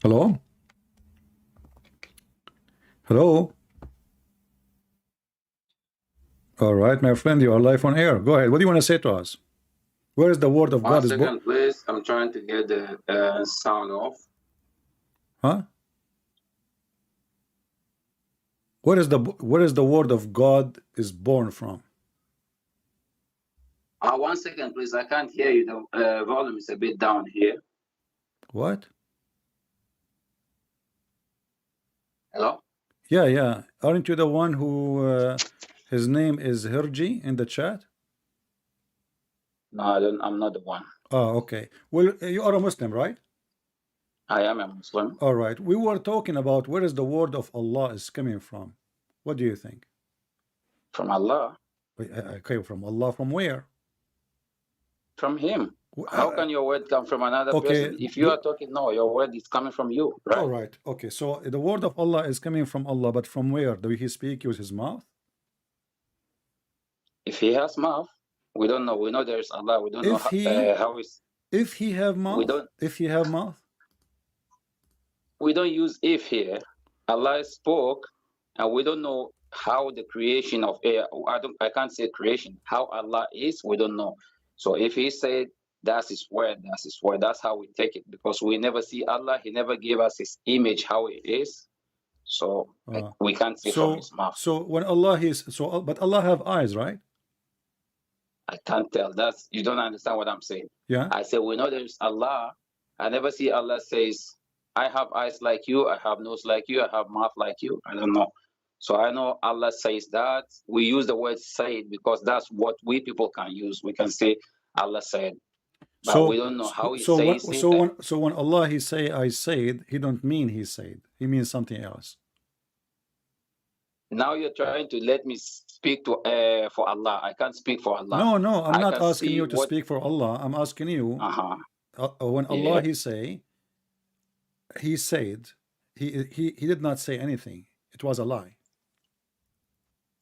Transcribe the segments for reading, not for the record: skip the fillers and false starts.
Hello? Hello? All right, my friend, you are live on air. Go ahead. What do you want to say to us? Where is the word of One God is second, please. I'm trying to get the sound off. huh? Where is the word of God is born from? 1 second, please. I can't hear you. The volume is a bit down here. What? Hello? Yeah. Aren't you the one who his name is Hirji in the chat? No, I don't. I'm not the one. Oh, okay. Well, you are a Muslim, right? I am a Muslim. All right. We were talking about where is the word of Allah is coming from. What do you think? From Allah. Okay, from Allah, from where? From Him. How can your word come from another person? If you are talking, no, your word is coming from you, right? All right. Okay. So the word of Allah is coming from Allah, but from where? Do He speak use His mouth? If He has mouth, we don't know. We know there is Allah. We don't know how is. If He have mouth. We don't. If He have mouth. We don't use if here. Allah spoke, and we don't know how the creation of air. I can't say creation. How Allah is, we don't know. So if He said that's His word, that's His word. That's how we take it, because we never see Allah. He never gave us His image how He is. So we can't see from His mouth. So when Allah but Allah have eyes, right? I can't tell. You don't understand what I'm saying. Yeah. I say we know there is Allah. I never see Allah says, I have eyes like you, I have nose like you, I have mouth like you. I don't know. So I know Allah says that. We use the word said because that's what we people can use. We can say Allah said. But we don't know how He says it. So when Allah He say I said, He don't mean He said. He means something else. Now you're trying to let me speak to for Allah. I can't speak for Allah. No, I'm not asking you to speak for Allah. I'm asking you when Allah He say, He said, he did not say anything. It was a lie.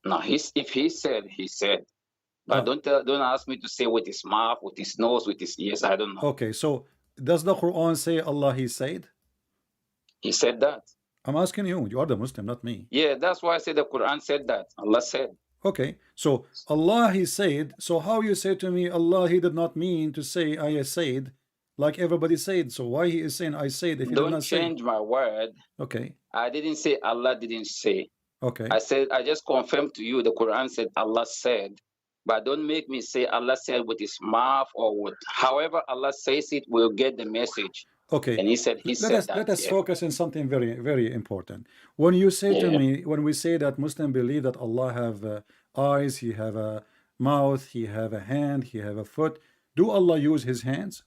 No, if He said, He said. But don't ask me to say with His mouth, with His nose, with His ears. I don't know. Okay, so does the Quran say Allah He said? He said that. I'm asking you. You are the Muslim, not me. Yeah, that's why I said the Quran said that. Allah said. Okay, so Allah He said. So how you say to me Allah He did not mean to say I said, like everybody said? So why He is saying I said if He did not say? Don't change my word. Okay. I didn't say Allah didn't say. Okay. I said I just confirmed to you the Quran said Allah said. But don't make me say Allah said with His mouth or with however Allah says it, we'll get the message. Okay. And He said let us focus on something very, very important. When you say to me, when we say that Muslims believe that Allah have eyes, He have a mouth, He have a hand, He have a foot, do Allah use His hands?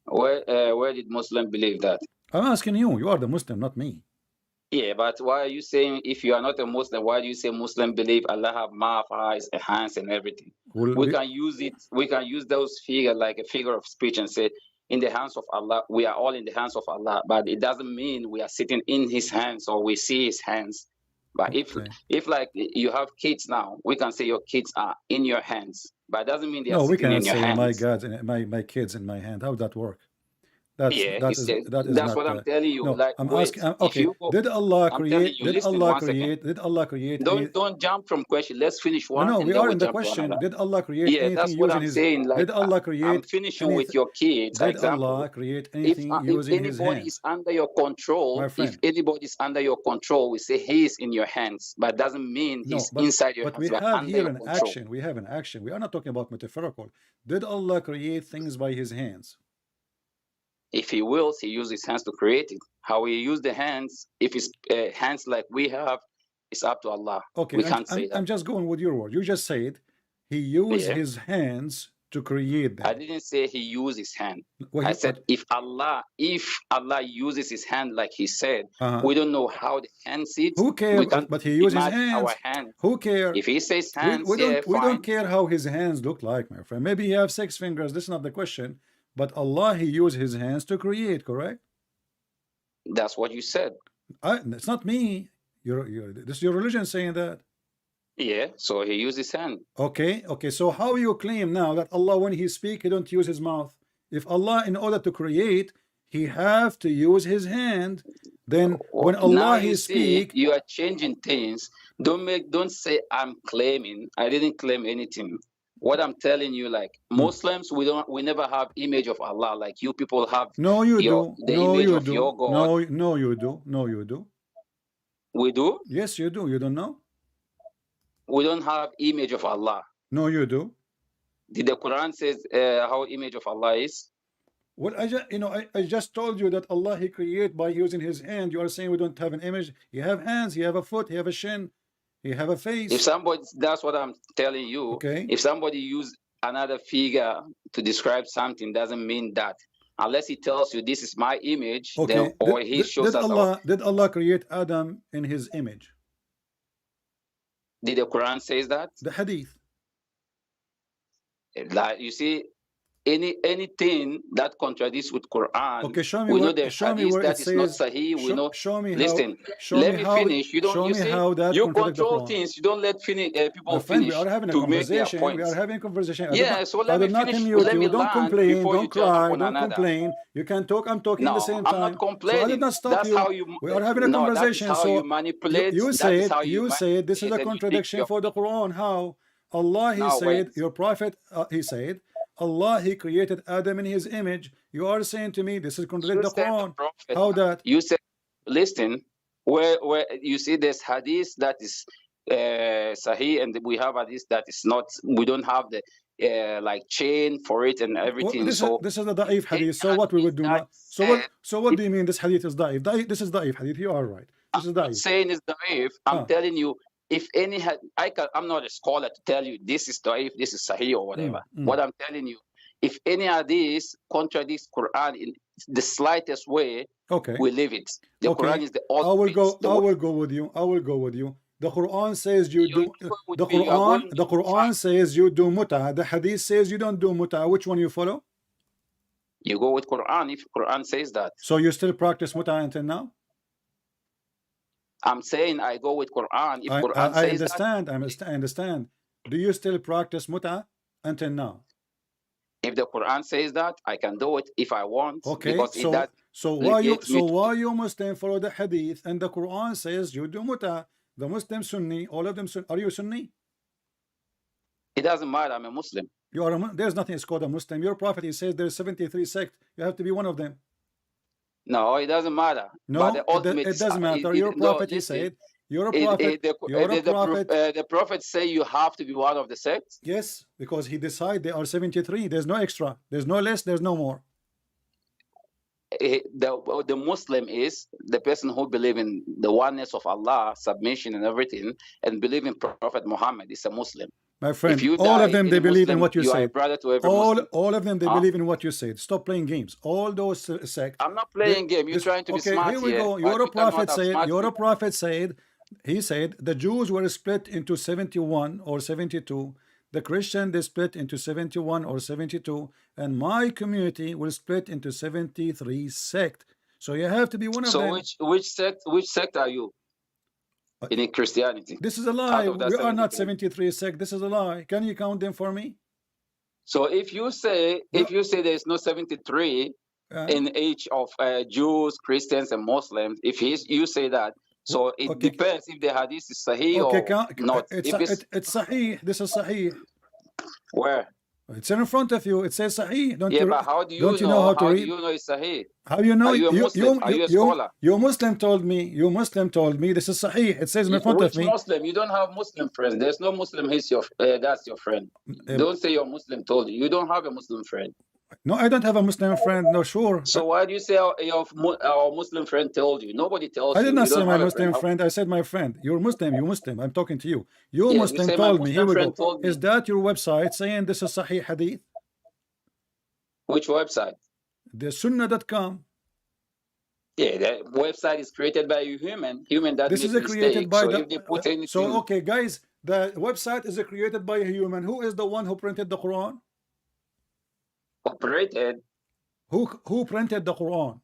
Where did Muslim believe that? I'm asking you. You are the Muslim, not me. Yeah, but why are you saying if you are not a Muslim, why do you say Muslim believe Allah have mouth, eyes, and hands and everything? Well, we can use it. We can use those figures like a figure of speech and say, in the hands of Allah, we are all in the hands of Allah. But it doesn't mean we are sitting in His hands or we see His hands. But if like you have kids now, we can say your kids are in your hands. But it doesn't mean they are sitting in your hands. No, we cannot say my kids in my hand. How would that work? That's what I'm telling you. No, like, I'm asking. Okay, did Allah create? Don't jump from question. Let's finish one. No, we are in the question. Did Allah create anything that's what I'm saying. Like, did Allah create? I'm finishing with your kids. Did Allah create anything using His hands? If anybody is under your control, if anybody is under your control, we say He is in your hands, but it doesn't mean He's inside your hands. But we have here an action. We have an action. We are not talking about metaphorical. Did Allah create things by His hands? If He wills, He uses His hands to create it. How He use the hands, if it's hands like we have, it's up to Allah. Okay, we can't say that. I'm just going with your word. You just said He used His hands to create them. I didn't say He used His hand. I said if Allah uses His hand like He said, we don't know how the hand sits. Who cares? But He uses His hands. Our hands. Who cares? If He says hands, we don't care how His hands look like, my friend. Maybe He have 6 fingers. This is not the question. But Allah, He used His hands to create, correct? That's what you said. It's not me. This is your religion saying that. Yeah, so He used His hand. Okay. So how you claim now that Allah, when He speak, He don't use His mouth? If Allah, in order to create, he have to use his hand. Then when Now Allah you he see, speak, you are changing things. Don't say I'm claiming. I didn't claim anything. What I'm telling you, like Muslims, we never have image of Allah like you people have no you your do, the no image you of do, your God. no you do, no you do. We do. Yes you do. You don't know? We don't have image of Allah. No you do. Did the Quran says how image of Allah is? Well, I just told you that Allah he create by using his hand. You are saying we don't have an image. You have hands, you have a foot, you have a shin, you have a face. If somebody, that's what I'm telling you. Okay. If somebody use another figure to describe something, doesn't mean that. Unless he tells you this is my image, Okay. then, or he shows us. Did Allah create Adam in his image? Did the Quran says that? The hadith. Like you see, anything that contradicts with Quran, Okay, show me we know where, the show me hadith where that it is not says. sahih. We know. Show me Listen, how. Show let me me how. finish. You don't. Show You me see, how that you contradict the control Quran. things. You don't let people My friend, we finish are having a to make their conversation. points. We are having a conversation. Yeah, so let I me did not finish. mute Let you. me Don't land complain. before you Don't jump cry. upon Don't another. complain. You can talk. I'm talking at the No, same I'm time. not So I complaining. did not stop That's you. how you. We are having a No, that is conversation. how So you manipulate. you That is how you said this is a manipulate and you make contradiction your. for the Quran. How? Allah he Now wait. said, your prophet he said, Allah he created Adam in his image. You are saying to me this is contradict You the said the Quran. prophet. How that? You said, listen, where you see this hadith that is sahih, and we have hadith that is not. We don't have the like chain for it and Well, everything. this So is a da'if any hadith. So what we would do hadith now? that So what said, do you mean this hadith is da'if? This is da'if hadith. You are right. This is I'm not da'if. saying it's da'if. I'm Ah. telling you, if any I'm not a scholar to tell you this is da'if, this is sahih or whatever. What I'm telling you, if any of these contradicts Quran in the slightest way, Okay. we leave it. The Okay. Quran is the I will ultimate. go. I will go with you. I will go with you. The Quran says you do. The Quran says you do muta. The hadith says you don't do muta. Which one you follow? You go with Quran if Quran says that. So you still practice muta until now? I'm saying I go with Quran if Quran I says understand. that. I understand. Do you still practice muta until now? If the Quran says that, I can do it if I want. Okay. Because so why you Muslim follow the hadith and the Quran says you do muta? The Muslim Sunni, all of them. Are you Sunni? It doesn't matter. I'm a Muslim. You are. There's nothing is called a Muslim. Your prophet he says there's 73 sects. You have to be one of them. No, it doesn't matter. No, but the ultimate, it doesn't matter. Your prophet he said. You're a prophet. The prophet say you have to be one of the sects. Yes, because he decided there are 73. There's no extra. There's no less. There's no more. The Muslim is the person who believe in the oneness of Allah, submission and everything, and believe in Prophet Muhammad is a Muslim. My friend, all of them they believe in what you said. All of them they believe in what you said. Stop playing games. All those sects. I'm not playing game. You're trying to be smart. Okay, here we go. Your prophet said. He said the Jews were split into 71 or 72. The Christian they split into 71 or 72, and my community will split into 73 sect. So you have to be one of them. So which sect are you? In Christianity. This is a lie. We are not 73 sect. This is a lie. Can you count them for me? So if you say there is no 73 in each of Jews, Christians, and Muslims, if you say that. So it depends if the hadith is sahih or not. It's sahih. This is sahih. Where? It's in front of you. It says sahih. But how do you know? How do you know it's sahih? How you know? Are you a Muslim? Are you a scholar? Your Muslim told me. Your Muslim told me this is sahih. It says in front of me. Which Muslim? You don't have Muslim friends. There's no Muslim. That's your friend. Don't say your Muslim told you. You don't have a Muslim friend. No, I don't have a Muslim friend. No, sure. So why do you say our Muslim friend told you? Nobody tells you. I did not say my Muslim friend. I said my friend. You're Muslim. You Muslim. I'm talking to you. Your Muslim told me. Here we go. Is that your website saying this is Sahih Hadith? Which website? The Sunnah.com. Yeah, that website is created by a human. This is created by so okay, guys. The website is created by a human. Who is the one who printed the Quran? Operated. Who printed the Quran?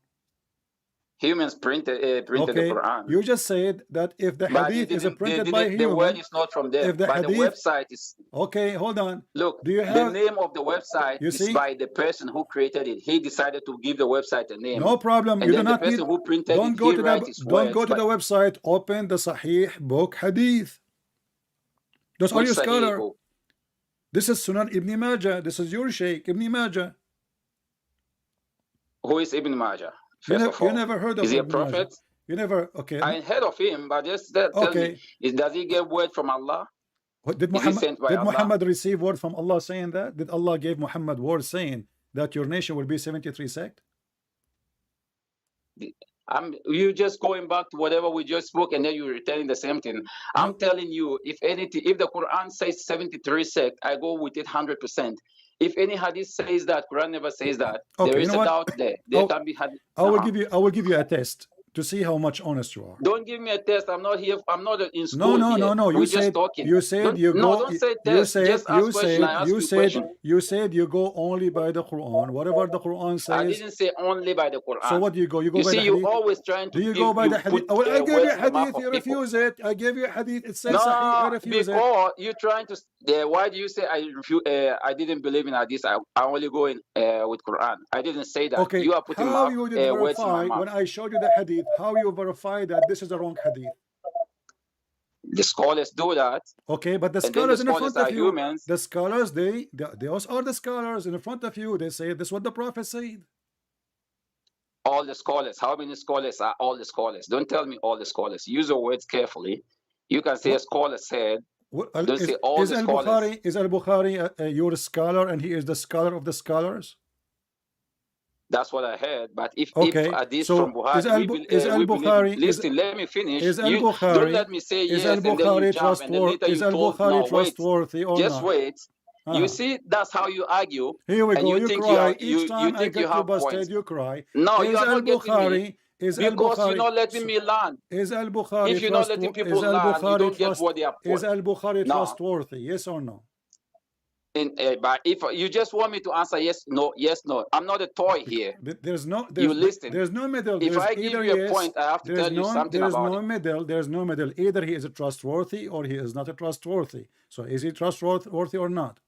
Humans printed the Okay, Quran. you just said that if the But hadith is the printed by word human, is not from there. if the But the hadith, website is. okay, hold on. Look, Do you the have, name of the website you is see? by the person who created it. He decided to give the website a name. No problem. And You do then the not person need, who printed don't it, go he to write the, his don't words. go to the website, open the Sahih book hadith. Those are Which your Sahih scholar. book? This is Sunan Ibn Majah. This is your Sheikh Ibn Majah. Who is Ibn Majah? You, First of you all, never heard of is he a Ibn Majah. prophet? You never, okay. I heard of him, but just tell Okay. me, does he get word from Allah? What, did Is he sent by Allah? Muhammad receive word from Allah saying that? Did Allah give Muhammad word saying that your nation will be 73 sect? You just going back to whatever we just spoke, and then you're retelling the same thing. I'm telling you, if anything, if the Quran says 73 sect, I go with it 100%. If any hadith says that, Quran never says that. Okay, there you is know a what? doubt there. There can be hadith. I will give you a test to see how much honest you are. Don't give me a test. I'm not here. I'm not in school. No. We're just talking. You said don't, you go. No, don't say test. Just ask question. I ask you question. You said you go only by the Quran. Whatever the Quran says. I didn't say only by the Quran. So what do you go? You go you by see, the hadith. You're always trying to. Do you go by the hadith? Well, I gave you a hadith. You refuse it. I gave you a hadith. It says Sahih. You refuse because you're trying to. Why do you say I refuse? I didn't believe in hadith. I only go in with Quran. I didn't say that. Okay. You are putting how you did words in my verify mouth. when I showed you the hadith? How you verify that this is a wrong hadith? The scholars do that. Okay, but the scholars in front of you, humans. the scholars, those are the scholars in front of you. They say this is what the Prophet said. All the scholars. How many scholars are all the scholars? Don't tell me all the scholars. Use your words carefully. You can say a scholar said. Don't say all the scholars. Is Al-Bukhari your scholar and he is the scholar of the scholars? That's what I heard. But if hadith so from Bukhari, is Al-Bukhari, listen, let me finish. Is Al-Bukhari, don't let me say yes and then you jump and then later you told no, trustworthy or just not? wait. You see, that's how you argue. Here we and go. You cry each time you I think get you busted. Points. You cry. No, is you are not getting me. Is because you're not letting me learn. Is Al-Bukhari if you're not letting people learn, you don't get what they are. Is Al-Bukhari trustworthy? Yes or no? But if you just want me to answer yes, no, I'm not a toy here. There's no. You listen. There's no middle. If I give you a point, I have to tell you something about it. There's no middle. Either he is a trustworthy or he is not a trustworthy. So is he trustworthy or not?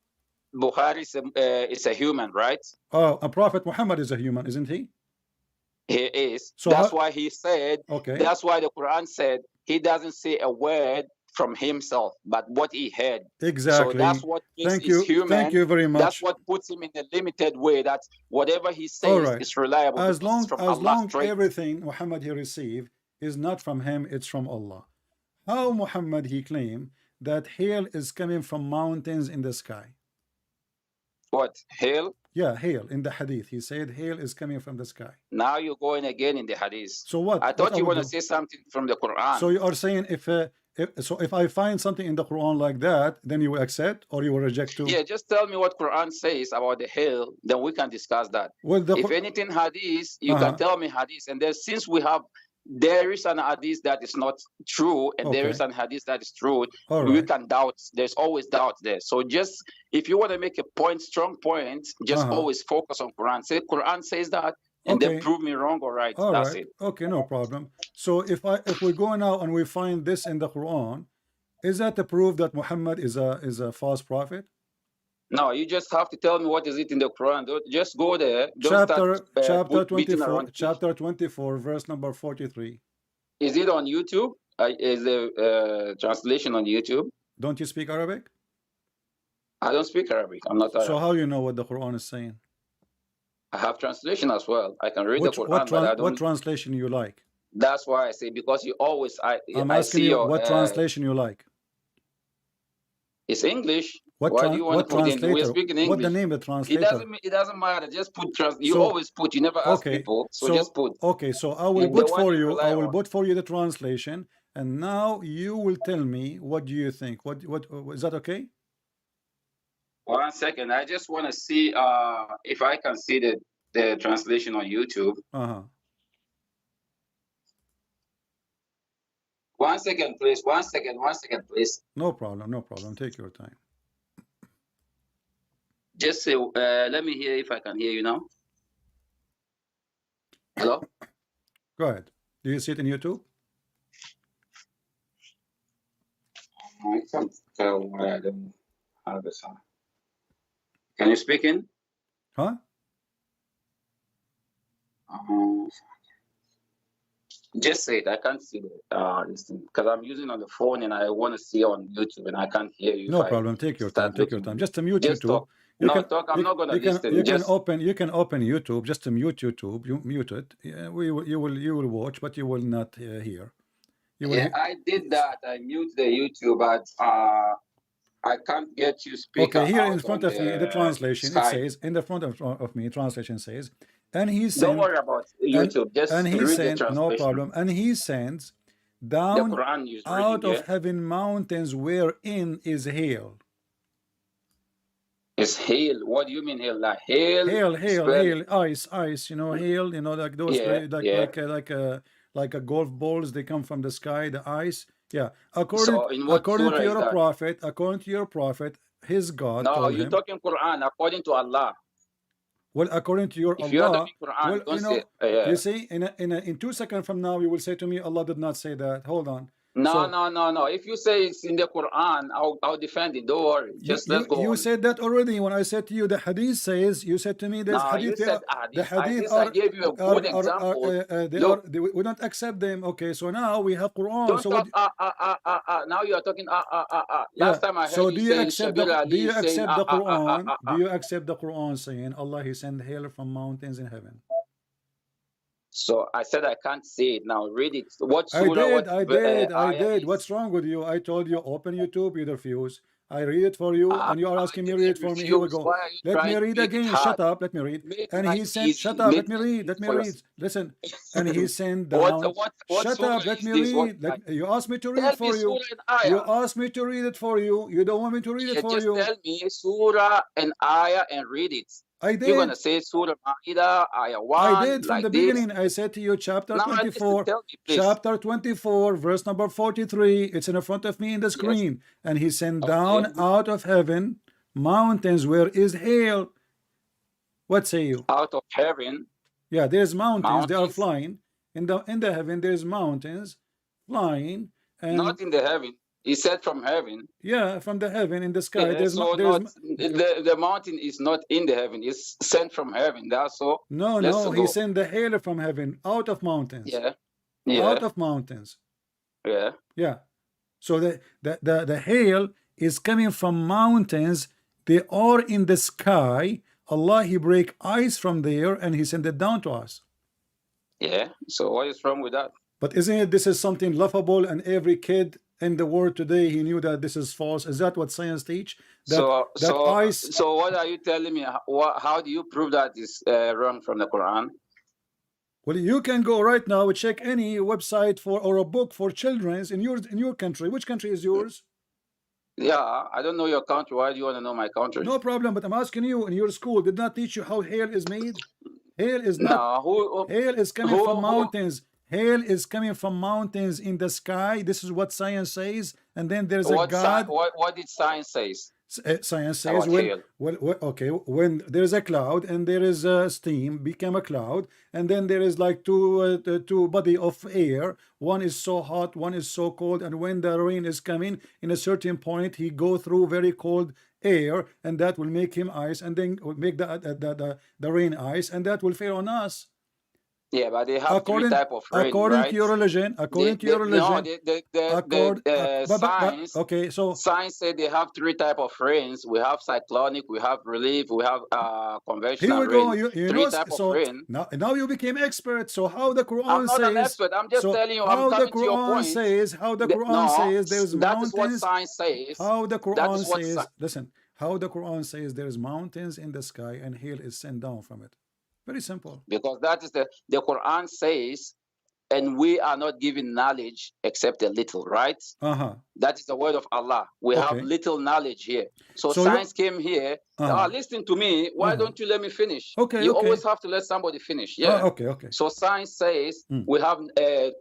Bukhari is a human, right? Oh, a Prophet Muhammad is a human, isn't he? He is. So that's why he said. Okay. That's why the Quran said he doesn't say a word from himself, but what he heard. Exactly. So that's what makes him human. Thank you very much. That's what puts him in a limited way. That whatever he says is reliable. As long as straight. everything Muhammad he received is not from him, it's from Allah. How Muhammad he claimed that hail is coming from mountains in the sky? What, hail? Yeah, hail in the hadith. He said hail is coming from the sky. Now you're going again in the hadith. So what? I thought you want to say something from the Quran. So you are saying if I find something in the Quran like that, then you will accept or you will reject too? Yeah, just tell me what Quran says about the hail, then we can discuss that. Well, if anything hadith, you can tell me hadith. And then since there is an hadith that is not true, and there is an hadith that is true, we can doubt. There's always doubt there. So just if you want to make a point, strong point, just always focus on Quran. Say Quran says that, and then prove me wrong or right. That's it. Okay, no problem. So if we go now and we find this in the Quran, is that the proof that Muhammad is a false prophet? No, you just have to tell me what is it in the Quran. Just go there. Chapter 24, chapter 24, verse number 43. Is it on YouTube? Is the translation on YouTube? Don't you speak Arabic? I don't speak Arabic. I'm not Arab. So how you know what the Quran is saying? I have translation as well. I can read the Quran, but I don't. What translation you like? That's why I say, because you always. I'm asking you what translation you like. It's English. Why do you want to put in? We're speaking English. What the name of the translator? It doesn't matter. Just put you always put. You never ask people. So just put. Okay, so I will put for you. I will put for you the translation, and now you will tell me what do you think. What is that okay? 1 second. I just want to see if I can see the translation on YouTube. 1 second, please. 1 second. 1 second, please. No problem. No problem. Take your time. Just say, let me hear if I can hear you now. Hello? Go ahead. Do you see it in YouTube? I can't tell why I don't have the sound. Can you speak in? Huh? Just say it. I can't see this thing because I'm using on the phone and I want to see on YouTube and I can't hear you. No problem. Take your time. Take your time. Just to mute Just YouTube. talk. No, talk. I'm not gonna listen. You can open YouTube. Just to mute YouTube. You mute it. Yeah, you will watch, but you will not hear. Yeah, I did that. I mute the YouTube, but I can't get you speaker. Okay, here in front of me, in the translation, it says, in the front of me, translation says, and he sent. Don't worry about YouTube. Just and he read sent, the translation. no problem. And he sends down out of heaven mountains wherein is hail. It's hail. What do you mean hail? Like hail? Hail, ice. You know, hail. You know, like those, like a golf balls. They come from the sky. The ice. Yeah. According to your prophet, his God. No, you're talking Quran. According to Allah. Well, according to your if Allah, you're talking Quran, well, you know, you see, in 2 seconds from now, you will say to me, Allah did not say that. Hold on. No. If you say it's in the Quran, I'll defend it. Don't worry. Just let's go. You said that already when I said to you the hadith says. You said to me there's hadith. You said the hadith I gave you a good example. We don't accept them. Okay, so now we have Quran. Don't so talk, now you are talking Last time I heard so do you accept the Quran? Do you accept the Quran saying Allah He sent hail from mountains in heaven? So I said I can't say it now. Read it. What surah? I did. What's wrong with you? I told you open YouTube. You refuse. I read it for you, and you are asking me to read it for me. Here we go. Let me read again. Shut up. Let me read. And he said, "Shut up. Let me read. Let me read. Listen." And he sent down. Shut up. Let me read. You asked me to read it for you. You asked me to read it for you. You don't want me to read it for you. Just tell me surah and ayah and read it. I did. You're going to say Surah Ma'idah, Ayah 1. I did from the beginning. I said to you, chapter 24, chapter 24, verse number 43. It's in front of me in the screen. Yes. And he sent down out of heaven mountains where is hail. What say you? Out of heaven? Yeah, there's mountains. They are flying. In the heaven, there's mountains flying. And not in the heaven. He said from heaven. Yeah, from the heaven in the sky. Yeah, the mountain is not in the heaven. It's sent from heaven. That's so. No. He sent the hail from heaven out of mountains. Yeah. Out of mountains. Yeah. Yeah. So the hail is coming from mountains. They are in the sky. Allah He break ice from there and He sent it down to us. Yeah. So what is wrong with that? But isn't it this is something laughable, and every kid in the world today he knew that this is false? Is that what science teach? So what are you telling me? How do you prove that is wrong from the Quran? Well, you can go right now and check any website or a book for children in your country. Which country is yours? Yeah, I don't know your country. Why do you want to know my country? No problem, but I'm asking you, in your school did not teach you how hail is made? Hail is not. Hail is coming from mountains. Hail is coming from mountains in the sky. This is what science says. And then there's a God. What did science say? Science says when there's a cloud and there is steam become a cloud, and then there is like two body of air. One is so hot, one is so cold, and when the rain is coming in a certain point, he go through very cold air, and that will make him ice, and then will make the rain ice, and that will fall on us. Yeah, but they have three type of rain, according right? to your religion, science. Okay, so science said they have three type of rains. We have cyclonic, we have relief, we have conventional rain. Here we go. Three type of rain. Now you became expert. So how the Quran I'm says? not an expert. I'm just telling you. How the Quran says? How the Quran says there's mountains? That is what science says. How the Quran says? Listen. How the Quran says there's mountains in the sky and hail is sent down from it. Very simple. Because that is the Quran says, and we are not given knowledge except a little, right? That is the word of Allah. We have little knowledge here. So science came here. Listen to me. Why don't you let me finish? You always have to let somebody finish. Yeah. Okay. So science says we have.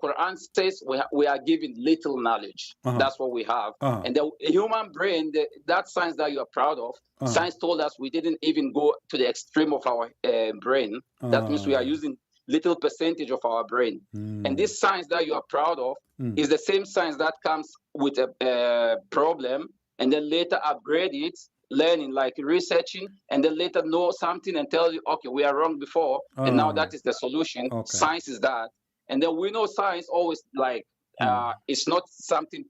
Quran says we are given little knowledge. That's what we have. And the human brain, that science that you are proud of, science told us we didn't even go to the extreme of our brain. That means we are using little percentage of our brain. And this science that you are proud of is the same science that comes with a problem and then later upgrade it, learning, like researching, and then later know something and tell you, okay, we are wrong before, and now that is the solution. Science is that. And then we know science always like, it's not something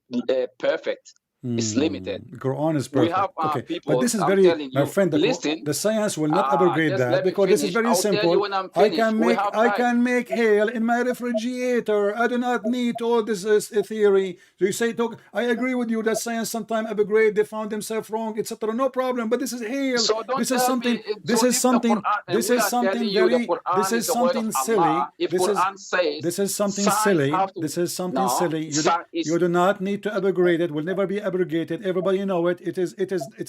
perfect. It's limited. Quran is perfect. We have okay, people, but this is I'm very, telling my you, friend. listen, The science will not abrogate just that let me because this is finish. very I'll tell you simple. when I'm I finished. can We make have I time. can make hail in my refrigerator. I do not need all this theory. So you say, talk. I agree with you that science sometimes upgrade. They found themselves wrong, etc. No problem. But this is hail. So don't This is tell something. me. This So is if the something. Quran, and This we is are something telling you the very. Quran This is is the word of something silly. Allah. If This is. Quran says This is something science silly. have to, This is something no, silly. You do not need to abrogate it. Will never be abrogated. Everybody know it. It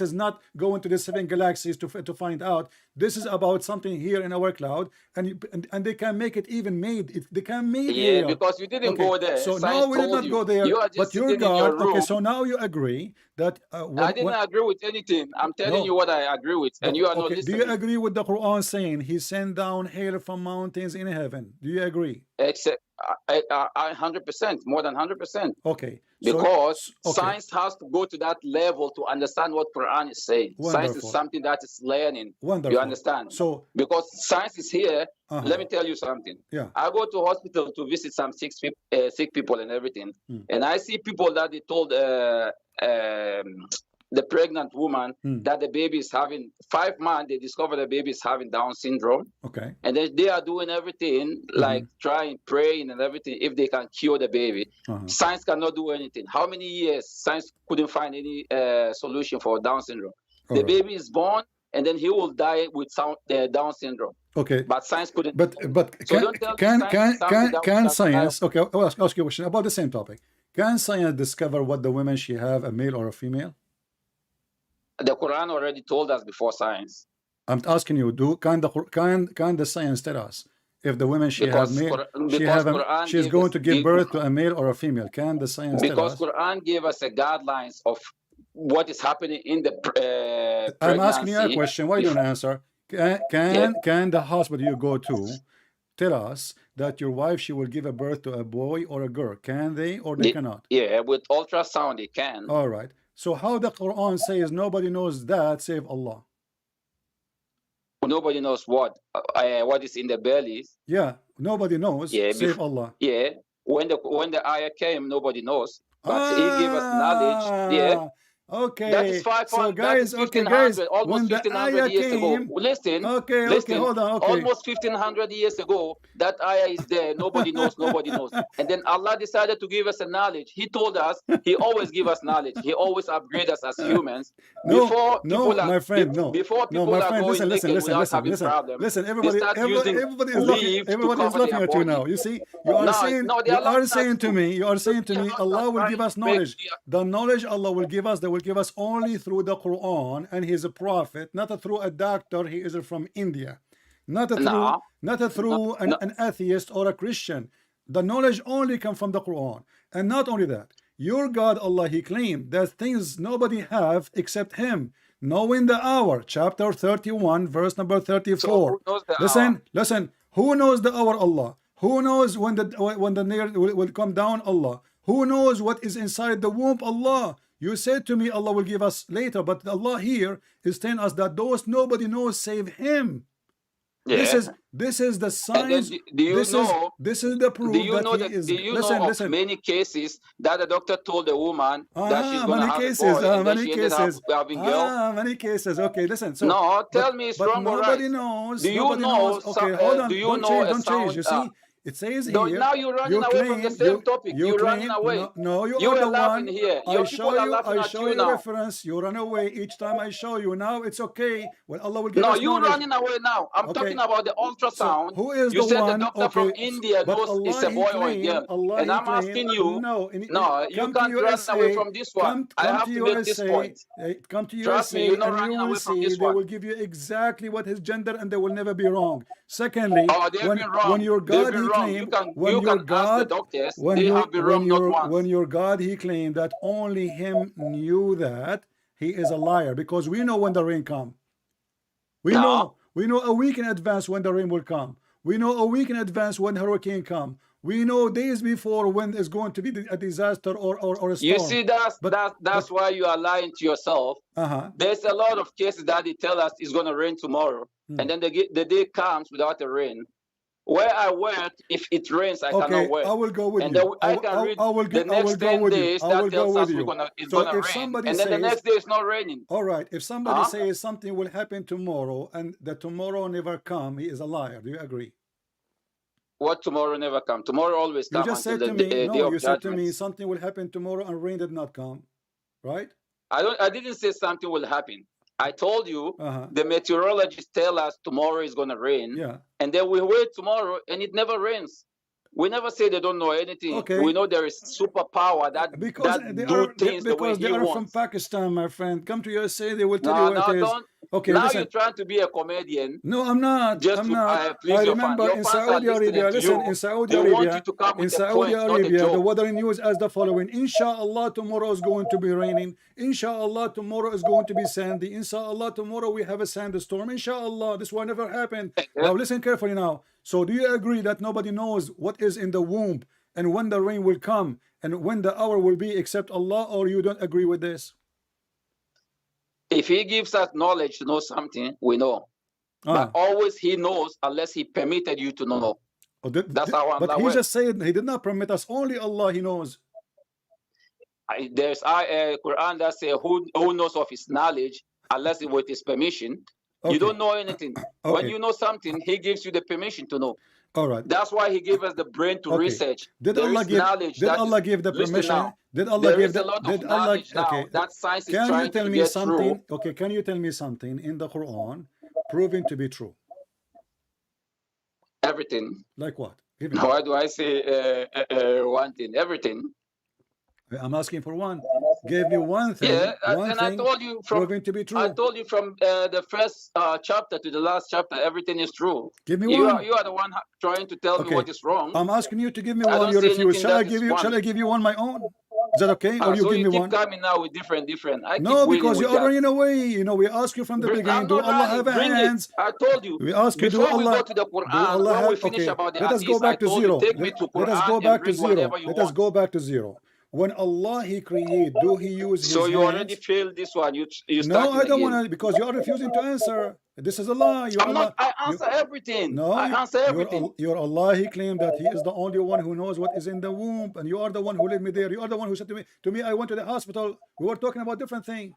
is not going to the 7 galaxies to find out. This is about something here in our cloud, and they can make it even made. They can make yeah, hail. because you didn't go there. So Science now we did told not you. go there. You are just But your sitting in your God. room. Okay, so now you agree that I didn't agree with anything. I'm telling you what I agree with, and you are not okay. Do listening. you agree with the Quran saying He sent down hail from mountains in heaven? Do you agree? Except I 100%, more than 100%. Okay. Because science has to go to that level to understand what Quran is saying. Wonderful. Science is something that is learning. Wonderful. You understand? So because science is here, let me tell you something. Yeah. I go to hospital to visit some sick people and everything, and I see people that they told the pregnant woman that the baby is having 5 months. They discover the baby is having Down syndrome. Okay. And then they are doing everything, like trying, praying and everything, if they can cure the baby. Science cannot do anything. How many years science couldn't find any solution for Down syndrome? The baby is born, and then he will die with Down syndrome. Okay. But science couldn't. But so can science? Okay, I'll ask you a question about the same topic. Can science discover what the women she have, a male or a female? The Quran already told us before science. I'm asking you, can the science tell us if the women she have male, she is going to give birth to a male or a female? Can the science tell us? Because Quran gave us the guidelines of what is happening in the pregnancy. I'm asking you a question. Why don't you answer? Can the hospital you go to tell us that your wife, she will give a birth to a boy or a girl? Can they or they cannot? Yeah, with ultrasound they can. All right. So how the Quran says nobody knows that save Allah? Nobody knows what is in the bellies. Yeah, nobody knows save Allah. Yeah, when the ayah came, nobody knows. But he gave us knowledge. Yeah. Okay. That is 500. So guys, almost 1500 years ago. Listen. Okay, hold on. Okay. Almost 1500 years ago, that ayah is there. Nobody knows. And then Allah decided to give us a knowledge. He told us. He always give us knowledge. He always upgrade us as humans. Before people are going listen. Everybody is laughing at you now. You see, you are saying to me, Allah will give us knowledge. The knowledge Allah will give us, they will give us only through the Quran, and He is a prophet, not through a doctor. He is from India, not through an atheist or a Christian. The knowledge only comes from the Quran. And not only that, your God Allah, He claimed that things nobody have except Him, knowing the hour. Chapter 31 verse number 34. Listen, who knows the hour? Allah. Who knows when the near will come down? Allah. Who knows what is inside the womb? Allah. You said to me Allah will give us later, but Allah here is telling us that those nobody knows save Him. Yeah. This is the signs. This is the proof that He is. Listen. Many cases that the doctor told the woman that she's going to have a boy, many cases. Okay, listen. So, no, tell me it's wrong or right. Nobody knows. Okay, hold on. Don't change. You see. It says here. Now you're running away from the same topic. You're running away. No, you are the one. Here. I show you reference. You run away each time I show you. Now it's okay. Well, Allah will give us knowledge. No, you're running away now. I'm talking about the ultrasound. So who is you the said one? The doctor from India knows it's a boy or a girl. And I'm asking you. No, you can't run away from this one. I have to make this point. Come to USA and you will see they will give you exactly what his gender, and they will never be wrong. Secondly, when your God he claimed, when your God he claimed that only Him knew that, he is a liar, because we know when the rain comes. We know a week in advance when the rain will come. We know a week in advance when hurricane come. We know days before when there's going to be a disaster or a storm. You see, that's why you are lying to yourself. There's a lot of cases that they tell us it's going to rain tomorrow, and then the day comes without the rain. Where I work, if it rains, I cannot work. I will go with and you. I can read the next 10 days that tells us it's going to rain. And then the next day it's not raining. All right. If somebody says something will happen tomorrow and the tomorrow never come, he is a liar. Do you agree? What tomorrow never come? Tomorrow always comes. You just said to me, no, you said to me something will happen tomorrow and rain did not come. Right? I didn't say something will happen. I told you the meteorologists tell us tomorrow is going to rain. Yeah. And then we wait tomorrow and it never rains. We never say they don't know anything. Okay. We know there is superpower that do things the way he wants. From Pakistan, my friend. Come to USA, they will tell you what it is. Okay, now you're trying to be a comedian. No, I'm not. Just I'm to not. please I your remember in Saudi Arabia, listen, in Saudi Arabia, the weather news as the following. Inshallah, tomorrow is going to be raining. Inshallah, tomorrow is going to be sandy. Inshallah, tomorrow we have a sandstorm. Inshallah, this will never happen. Now listen carefully now. So do you agree that nobody knows what is in the womb and when the rain will come and when the hour will be except Allah, or you don't agree with this? If he gives us knowledge to know something, we know. But always he knows unless he permitted you to know. That's how I'm. But he just said he did not permit us. Only Allah, he knows. There's a Quran that says who knows of his knowledge unless it with his permission. You don't know anything. When you know something, he gives you the permission to know. All right. That's why he gave us the brain to research. Did Allah give the permission? Did Allah give the knowledge that science is can trying you tell to me get something? through. Okay, can you tell me something in the Quran proven to be true? Everything. Like what? Why do I say one thing? Everything. I'm asking for one. Give me one thing. Yeah, and I told you from proven to be true. I told you from the first chapter to the last chapter, everything is true. Give me one. You are the one trying to tell me what is wrong. I'm asking you to give me one. You refuse. Shall I give you one my own? Is that okay? Or you so give you me keep one? Coming now with different. No, because you're running away. You know, we ask you from the beginning. Do Allah have hands? I told you. We ask you. Before do Allah? We go to the Quran, when we finish about the let us go back to zero. Let us go back to zero. Let us go back to zero. When Allah He create, do He use His So you hands? already failed this one. You no, I don't want to, because you are refusing to answer. This is a lie. I answer everything. No, I answer everything. Your Allah, He claimed that He is the only one who knows what is in the womb, and you are the one who led me there. You are the one who said to me, I went to the hospital. We were talking about different things.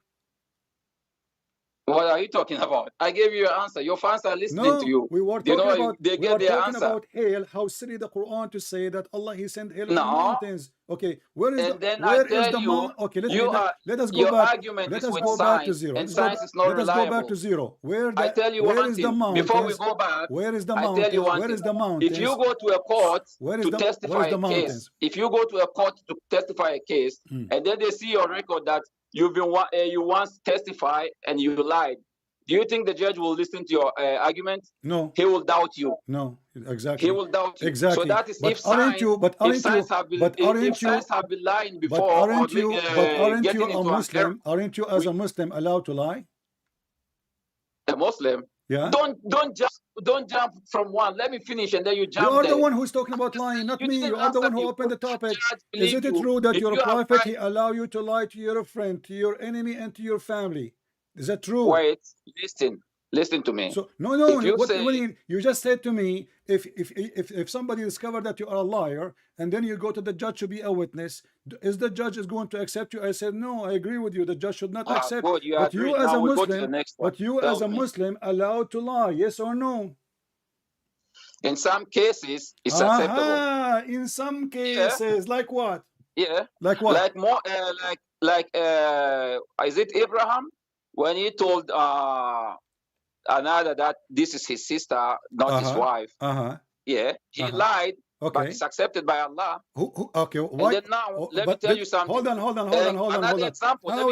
What are you talking about? I gave you your answer. Your fans are listening to you. We were talking about, they get their answer. About hail. How silly the Quran to say that Allah He sent hail in the mountains. Okay, where is the mountain? Okay, let us go back. Let us go back to zero. Let us go back to zero. Where is the mountain? Before we go back, where is the mountain? Where is the mountain? If you go to a court to testify a case, if you go to a court to testify a case, and then they see your record that you once testified and you lied, do you think the judge will listen to your argument? No. He will doubt you. No, exactly. He will doubt you. Exactly. So that is if science have been lying before. Aren't you a Muslim? Aren't you as a Muslim allowed to lie? A Muslim? Yeah. Don't jump from one. Let me finish and then you jump. You are the one who's talking about lying, not me. You are the one who opened the topic. Is it true that your prophet he allow you to lie to your friend, to your enemy, and to your family? Is that true? Wait, listen to me. So no, you just said to me, if somebody discovered that you are a liar and then you go to the judge to be a witness, is the judge is going to accept you? I said no, I agree with you. The judge should not accept. But you as a Muslim allowed to lie? Yes or no? In some cases, it's acceptable. In some cases, like what? Yeah. Like what? Like more, is it Abraham when he told another that this is his sister, not his wife? Yeah, he lied. Okay. But it's accepted by Allah. Okay. Why? And then now, let me tell you something. Hold on. How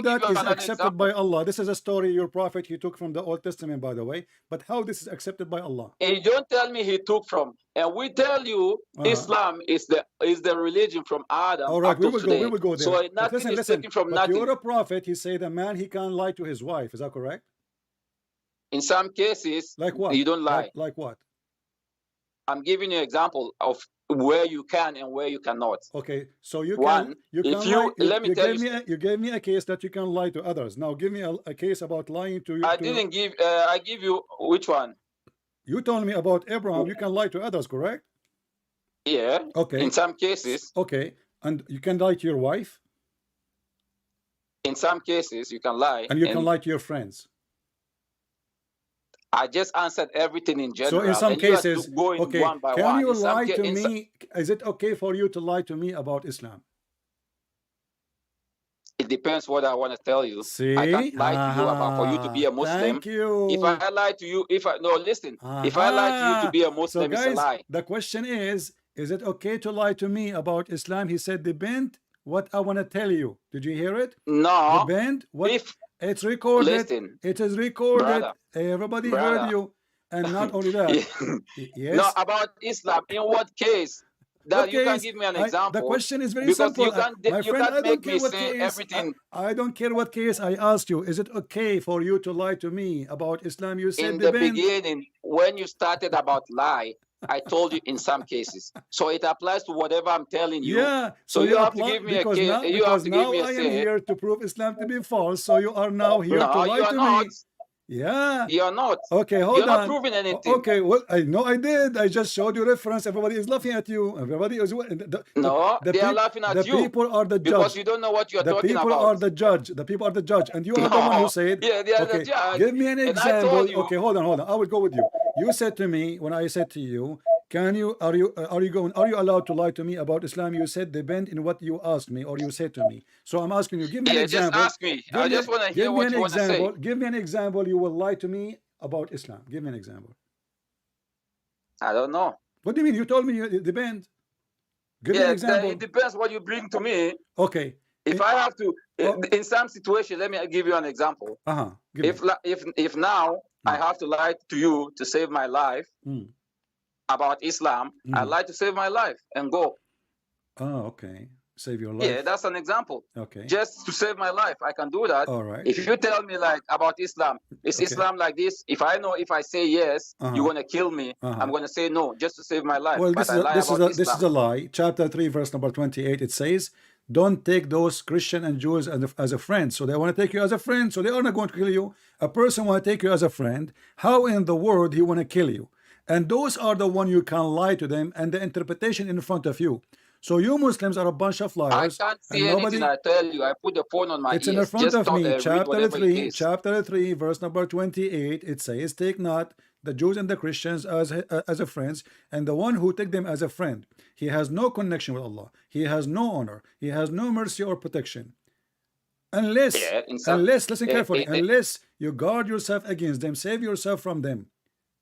that is accepted by Allah? This is a story your prophet he took from the Old Testament, by the way. But how this is accepted by Allah? And don't tell me he took from. And we tell you Islam is the religion from Adam. All right, we will go there. So nothing is taken from nothing. You're a prophet. He said a man he can't lie to his wife. Is that correct? In some cases, like what? You don't lie. Like what? I'm giving you an example of where you can and where you cannot. Okay, so you One, can if lie. let me tell you, You gave me a case that you can lie to others. Now give me a case about lying to you. I didn't give. I give you which one? You told me about Abraham. You can lie to others, correct? Yeah. Okay. In some cases. Okay, and you can lie to your wife. In some cases, you can lie. And you can lie to your friends. I just answered everything in general. So in some cases, going okay, one by can one. you lie to me? Is it okay for you to lie to me about Islam? It depends what I want to tell you. See? I can lie to you about for you to be a Muslim. Thank you. If I lie to you, if I lie to you to be a Muslim, so guys, it's a lie. The question is it okay to lie to me about Islam? He said, depend what I want to tell you. Did you hear it? No. Depend what If it's recorded. Listen, it is recorded. Brother, Everybody heard you. And not only that. Yes. No, about Islam. In what case? That you can give me an example. The question is very simple. My friend, I don't care what case. Everything. I don't care what case I asked you. Is it okay for you to lie to me about Islam? You said in the beginning, when you started about lie, I told you in some cases. So it applies to whatever I'm telling you. Yeah. So you have to give me a case. You have to give me a I am here to prove Islam to be false. So you are now here to lie to me. Yeah. You're not. Okay, hold on. You're not proving anything. Okay, well, I know I did. I just showed you reference. Everybody is laughing at you. Everybody is. They are laughing at you. The people are the judge. Because you don't know what you're talking about. The people are the judge. The people are the judge. And you are the one who said. Yeah, they are the judge. Give me an example. Okay, hold on. I will go with you. You said to me, when I said to you, are you allowed to lie to me about Islam? You said depend in what you asked me or you said to me. So I'm asking you, give me an example. Just ask me. I just want to hear what you want to say. Give me an example. You will lie to me about Islam. Give me an example. I don't know. What do you mean? You told me it depends. Give me an example. It depends what you bring to me. Okay. If I have to, in some situation, let me give you an example. If now I have to lie to you to save my life about Islam, I lie to save my life and go. Oh, okay. Save your life. Yeah, that's an example. Okay. Just to save my life, I can do that. All right. If you tell me like about Islam, is Islam like this? If I know, if I say yes, you're gonna kill me. I'm gonna say no, just to save my life. Well, this is a lie. Chapter 3, verse number 28. It says, "Don't take those Christian and Jews as a friend." So they want to take you as a friend. So they are not going to kill you. A person want to take you as a friend. How in the world he want to kill you? And those are the one you can lie to them and the interpretation in front of you. So you Muslims are a bunch of liars. I can't see anything. I tell you, I put the phone on my ears. It's in front of me. Chapter 3, verse number 28. It says, "Take not the Jews and the Christians as a friends, and the one who take them as a friend, he has no connection with Allah. He has no honor. He has no mercy or protection. Unless listen carefully, unless you guard yourself against them, save yourself from them,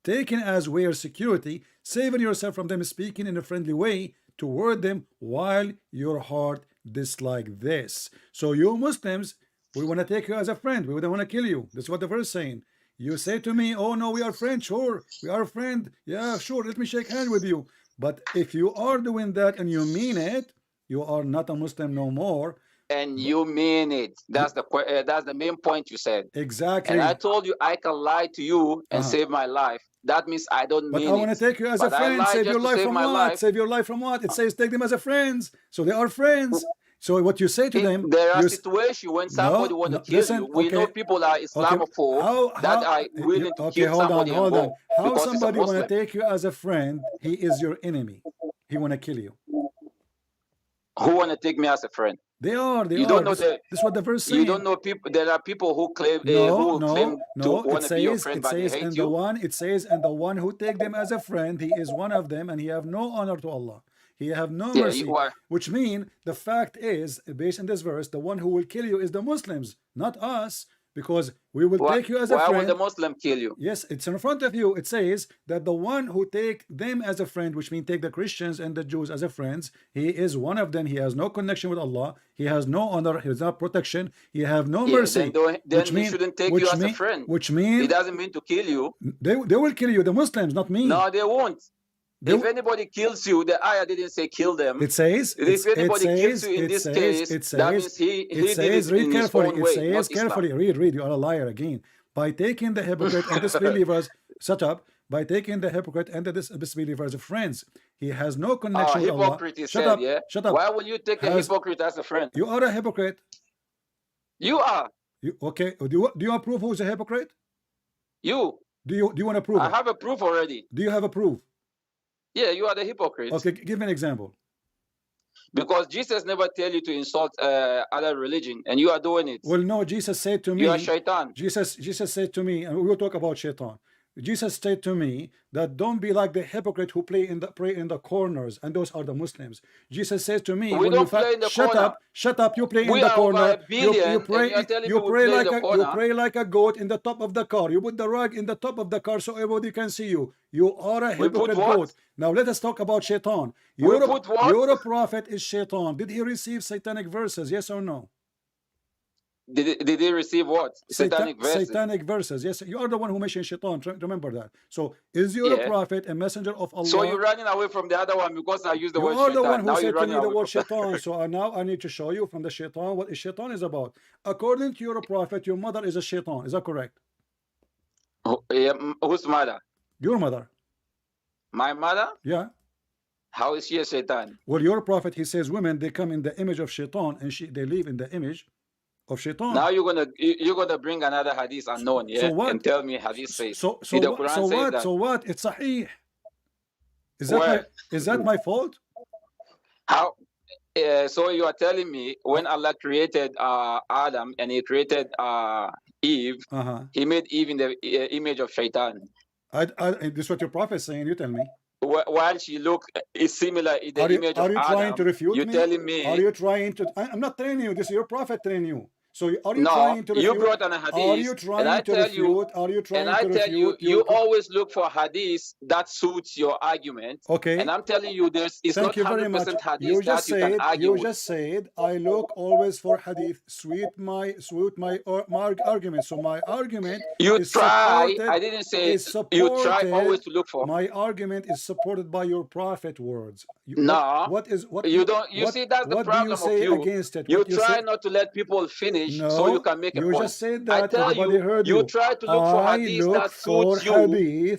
taken as where security, saving yourself from them, speaking in a friendly way toward them, while your heart dislike this." So you Muslims, we want to take you as a friend. We don't want to kill you. That's what the verse is saying. You say to me, "Oh no, we are friends." Sure, we are a friend. Yeah, sure, let me shake hands with you. But if you are doing that and you mean it, you are not a Muslim no more. And you mean it. That's the main point you said. Exactly. And I told you I can lie to you and save my life. That means I don't mean it. But I want to take you as a friend. Save your life from what? Save your life from what? It says take them as a friends. So they are friends. So what you say to them, there are situations when somebody want to kill you. We know people are Islamophobes that are willing to kill somebody. Hold on. How somebody want to take you as a friend? He is your enemy. He want to kill you. Who want to take me as a friend? They are. You don't know this is what the verse says. You don't know people. There are people who claim to want to be your friend, but they hate you. It says, and the one who take them as a friend, he is one of them, and he have no honor to Allah. He have no mercy. Which mean the fact is, based on this verse, the one who will kill you is the Muslims, not us. Because we will take you as a friend. Why would the Muslim kill you? Yes, it's in front of you. It says that the one who take them as a friend, which means take the Christians and the Jews as a friends, he is one of them. He has no connection with Allah. He has no honor. He has no protection. He have no mercy. Then he shouldn't take you as a friend. Which means it doesn't mean to kill you. They will kill you. The Muslims, not me. No, they won't. If anybody kills you, the ayah didn't say kill them. It says, if anybody kills you in this case, that means he did it in his own way. It says carefully. Read. You are a liar again. By taking the hypocrite and disbelievers, shut up. by taking the hypocrite and the disbelievers as friends. He has no connection with Allah. Hypocrite, he Shut said, up. yeah. Shut up. Why will you take a hypocrite as a friend? You are a hypocrite. You are. Okay. Do you approve who's a hypocrite? You. Do you want to prove I it? have a proof already. Do you have a proof? Yeah, you are the hypocrite. Okay, give me an example. Because Jesus never tell you to insult other religion, and you are doing it. Well, no, Jesus said to me. You are shaitan. Jesus said to me, and we will talk about shaitan. Jesus said to me that don't be like the hypocrite who pray in the corners, and those are the Muslims. Jesus says to me, we don't play in the shut corner. up, shut up, you play we in the corner. You pray like a goat in the top of the car. You put the rug in the top of the car so everybody can see you. You are a hypocrite goat. Now let us talk about shaitan. Your prophet is shaitan. Did he receive satanic verses? Yes or no? Did he receive what? Satanic verses? Satanic verses. Yes, you are the one who mentioned shaitan. Remember that. So, is your prophet a messenger of Allah? So you're running away from the other one because I used the word shaitan. You are the one now who said to me the word shaitan. So now I need to show you from the shaitan what shaitan is about. According to your prophet, your mother is a shaitan. Is that correct? Whose mother? Your mother. My mother? Yeah. How is she a shaitan? Well, your prophet, he says women, they come in the image of shaitan, and they live in the image of shaitan. Now you're gonna bring another hadith unknown, yeah, and tell me hadith says. So what? It's sahih. Is that my fault? How? So you are telling me when Allah created Adam and He created Eve, He made Eve in the image of shaitan. This is what your prophet is saying. You tell me. While she is similar in the image of Adam. Are you trying to refute me? You're telling me. Are you trying to? I'm not telling you. This is your prophet telling you. So are you trying to refute? You brought an hadith. Are you trying to refute? Are you trying to refute? And I tell you, you always look for hadith that suits your argument. Okay. And I'm telling you, it's not 100% hadith you can argue. You just said I look always for hadith suit my argument. So my argument is supported. I didn't say you try always to look for. My argument is supported by your prophet words. You see, that's the problem of you. Against it? You try not to let people finish. No, so you can make a point. You just said that. Everybody heard you. You try to look for hadith that suits you.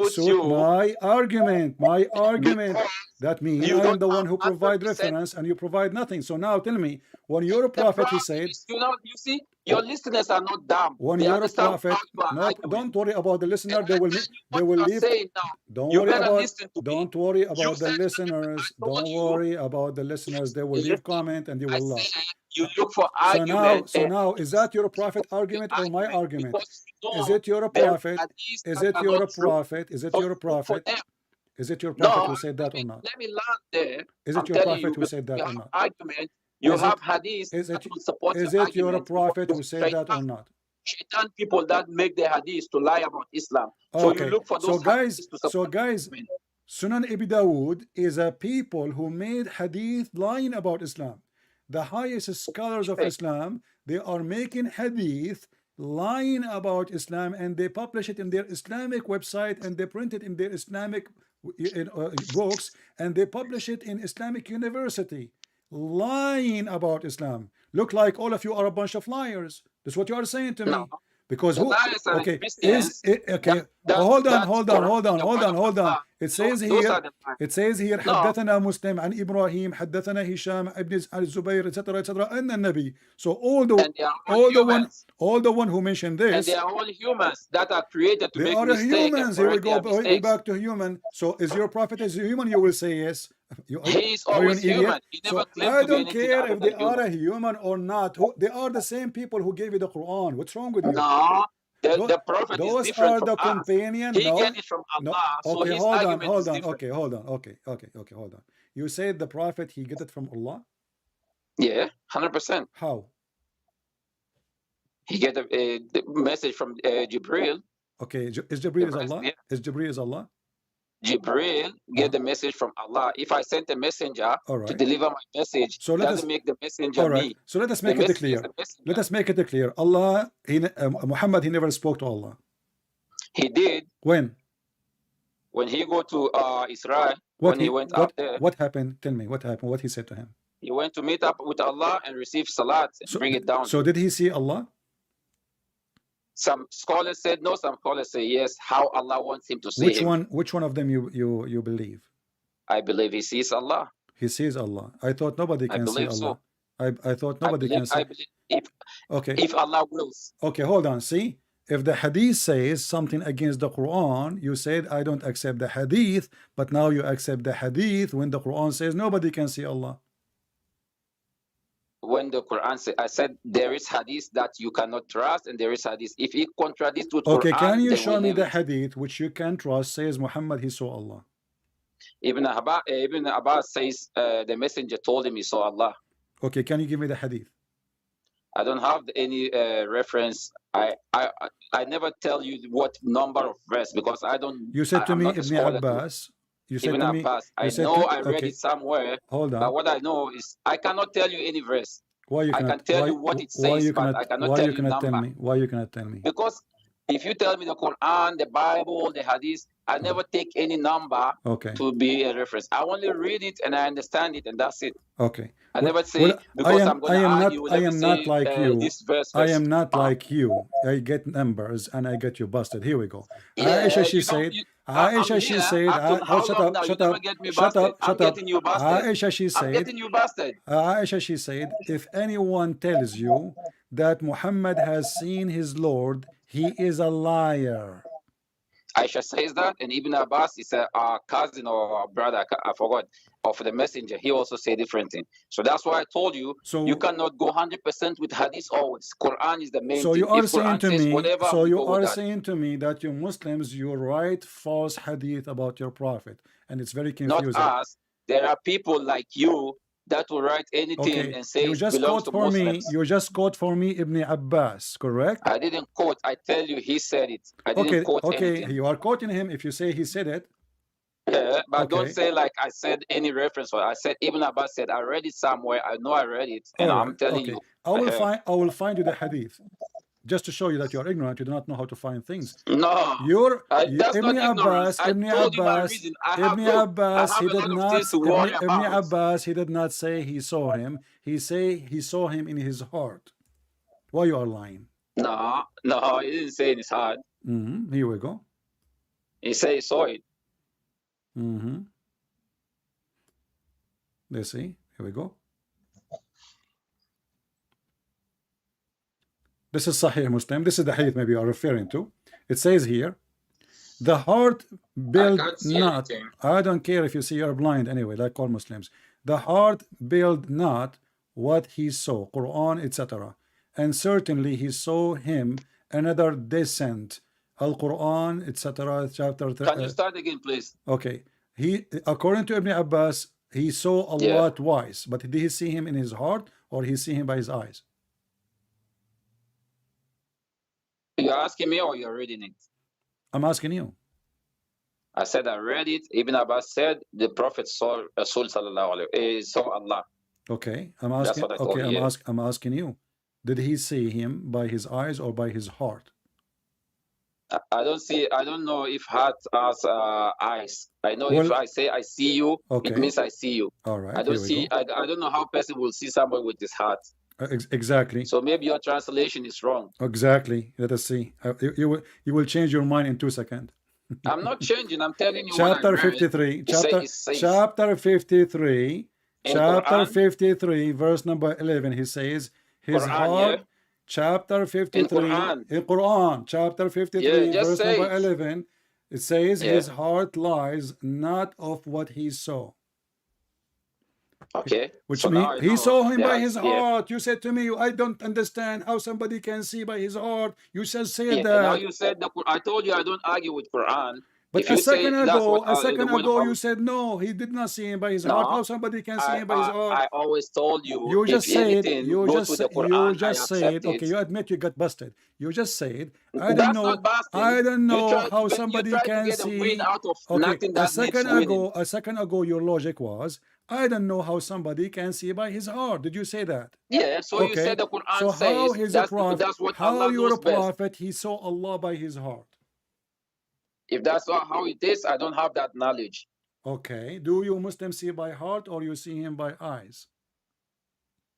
Suit my argument. My argument. That means I am the one who provide reference and you provide nothing. So now tell me, when your prophet he said, you see, your listeners are not dumb. When your prophet, don't worry about the listener. They will leave. Don't worry about the listeners. Don't worry about the listeners. They will leave comment and they will laugh. You look for argument. So now, is that your prophet argument or my argument? Is it your prophet? Is it your prophet? Is it your prophet? Is it your prophet who said that or not? Let me land there. Is it your prophet who said that or not? Argument. You have hadith. Is it your prophet who said that or not? Shaitan people that make the hadith to lie about Islam. So you look for those guys, Sunan Abi Dawud is a people who made hadith lying about Islam. The highest scholars of Islam, they are making hadith lying about Islam, and they publish it in their Islamic website, and they print it in their Islamic books, and they publish it in Islamic university, lying about Islam. Look like all of you are a bunch of liars. That's what you are saying to me. Because hold on. It says here حدثنا مسلم عن إبراهيم حدثنا هشام ابن الزبير etc. أن النبي. So all the one who mentioned this, and they are all humans that are created to make mistakes. Humans. Here we go back to human. So is your prophet as a human? You will say yes. He is always human. So I don't care if they are a human or not. They are the same people who gave you the Quran. What's wrong with you? No, the prophet those is different are the from companion. He get it from Allah. So okay, his hold on. is Okay, hold on. Okay, hold on. You said the prophet he get it from Allah? Yeah, 100%. How? He get the message from Jibril. Okay, is Jibril is Allah? Yeah. Is Jibril is Allah? Jibril get the message from Allah. If I sent a messenger to deliver my message, so doesn't make the messenger me. So let us make it clear. Let us make it clear. Allah, Muhammad, he never spoke to Allah. He did. When? When he go to Israel. He went up there. What happened? Tell me what happened. What he said to him. He went to meet up with Allah and receive salat and bring it down. So did he see Allah? Some scholars said no, some scholars say yes. How Allah wants him to see him. Which one of them you believe? I believe he sees Allah. He sees Allah. I thought nobody can see Allah. I thought nobody can see. I believe okay. If Allah wills. Okay, hold on. See, if the hadith says something against the Quran, you said I don't accept the hadith, but now you accept the hadith when the Quran says nobody can see Allah. When the Quran says, I said there is hadith that you cannot trust, and there is hadith. If it contradicts with okay, Quran, can you show me the hadith which you can trust says Muhammad he saw Allah? Ibn Abbas says the messenger told him he saw Allah. Okay, can you give me the hadith? I don't have any reference. I never tell you what number of verse because I don't. You said to me Ibn Abbas. You said Ibn to me. Abbas. I know I read okay. it somewhere. Hold on. But what I know is I cannot tell you any verse. Why you cannot, I can tell you what it says, but I cannot tell you number. Tell me? Why you cannot tell me? Because if you tell me the Quran, the Bible, the Hadith, I never take any number to be a reference. I only read it and I understand it, and that's it. Okay. I never say because I'm going to argue. I am not like you. This verse. I am not like you. I get numbers and I get you busted. Here we go. Yeah, Aisha, she said. Aisha, she said. Shut up. Shut up. Shut up. Shut up. Aisha, she said. I'm getting you busted. Aisha, she said. If anyone tells you that Muhammad has seen his Lord, he is a liar. Aisha says that, and Ibn Abbas is a cousin or a brother, I forgot, of the messenger. He also said different thing. So that's why I told you, you cannot go 100% with hadith always. Quran is the main thing. You are saying to me, so you are saying to me that you Muslims, you write false hadith about your prophet, and it's very confusing. Not us. There are people like you that will write anything and say you just belongs to Muslims. You just quote for me Ibn Abbas, correct? I didn't quote. I tell you he said it. I didn't quote anything. You are quoting him if you say he said it. Yeah, but don't say like I said any reference. I said Ibn Abbas said I read it somewhere. I know I read it, and I'm telling you. I will find you the hadith. Just to show you that you are ignorant, you do not know how to find things. No, Ibn Abbas, Ibn Abbas, he did not say he saw him. He saw him in his heart. Why you are lying? No, he didn't say in his heart. Here we go. He said he saw it. Let's see. Here we go. This is Sahih Muslim. This is the hadith maybe you are referring to. It says here, the heart build not. I don't care if you see you're blind anyway, like all Muslims. The heart build not what he saw, Quran, etc. And certainly he saw him another descent, Al-Quran, etc. Chapter. Can you start again, please? Okay. He, according to Ibn Abbas, he saw Allah twice, but did he see him in his heart or he see him by his eyes? You're asking me or you're reading it? I'm asking you. I said I read it. Ibn Abbas said the Prophet saw Rasul sallallahu alaihi saw Allah. Okay, I'm asking. I'm asking you. Did he see him by his eyes or by his heart? I don't know if heart has eyes. I know if I say I see you, it means I see you. All right. I don't see. I don't know how a person will see somebody with his heart. Exactly. So maybe your translation is wrong. Exactly. Let us see. You will change your mind in 2 seconds. I'm not changing. I'm telling you. Chapter 53. Chapter 53. Chapter 53, verse number 11. He says, his heart. Chapter 53. In Quran. Chapter 53, verse number 11. It says, his heart lies not of what he saw. Okay. Which means he saw him by his heart. You said to me, I don't understand how somebody can see by his heart. You just said that. Now you said I told you I don't argue with Quran. But a second ago, you said no, he did not see him by his heart. How somebody can see him by his heart? I always told you. You just said. Okay, you admit you got busted. You just said. I don't know how somebody can see. Okay, a second ago, your logic was, I don't know how somebody can see by his heart. Did you say that? Yeah. So you said the Quran says that's what how Allah you're knows a prophet? He saw Allah by his heart. If that's not how it is, I don't have that knowledge. Okay. Do you Muslims see by heart or you see him by eyes?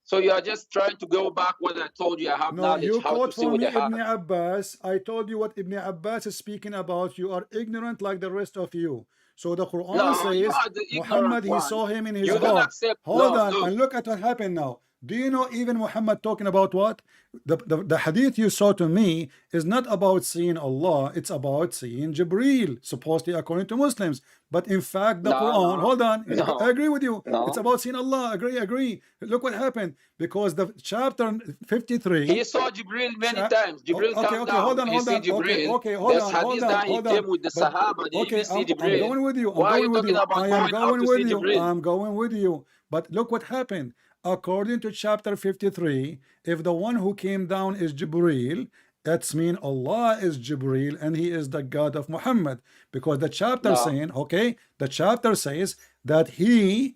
So you are just trying to go back when I told you I have No, knowledge you how to quote see for with me the heart. Ibn Abbas. I told you what Ibn Abbas is speaking about. You are ignorant like the rest of you. So the Quran No, you says are the ignorant Muhammad, he one. saw him in his You don't heart. accept. Hold No, on, look. and look at what happened now. Do you know even Muhammad talking about what? The hadith you saw to me is not about seeing Allah, it's about seeing Jibreel, supposedly according to Muslims. But in fact, the Quran, hold on, I agree with you. It's about seeing Allah. Agree. Look what happened. Because the chapter 53. He saw Jibreel many times. Jibreel okay, down. hold on. Jibreel. Okay, hold on. He came with the Sahaba. Okay, see Jibreel. I'm going with you. Why are you talking about I am going with you. Jibreel? I'm going with you. But look what happened. According to chapter 53, if the one who came down is Jibreel, that's mean Allah is Jibreel and he is the God of Muhammad. Because the chapter saying, okay, the chapter says that you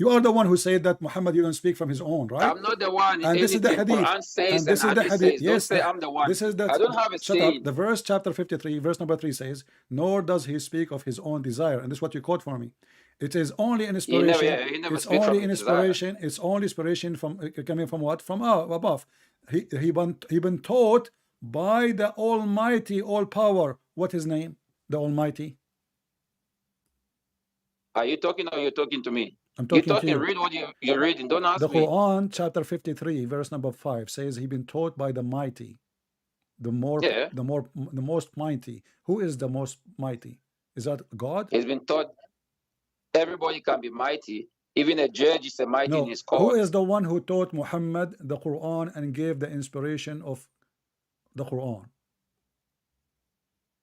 are the one who said that Muhammad didn't speak from his own, right? I'm not the one. And this is the hadith. Quran says And this is the hadith. Says. Yes, don't say I'm the one. This is the. I don't have a shut saying. up. The verse chapter 53, verse number 3 says, "Nor does he speak of his own desire." And this is what you quote for me. It is only an inspiration. He never It's only an inspiration. It's only inspiration from coming from what? From above. He been taught by the Almighty, all power. What his name? The Almighty. Are you talking or you're talking to me? I'm talking to you. Read what you're reading. Don't ask me. The me. Quran, chapter 53, verse number 5 says he been taught by the mighty, the most mighty. Who is the most mighty? Is that God? He's been taught everybody can be mighty. Even a judge is a mighty in his court. Who is the one who taught Muhammad the Quran and gave the inspiration of the Quran?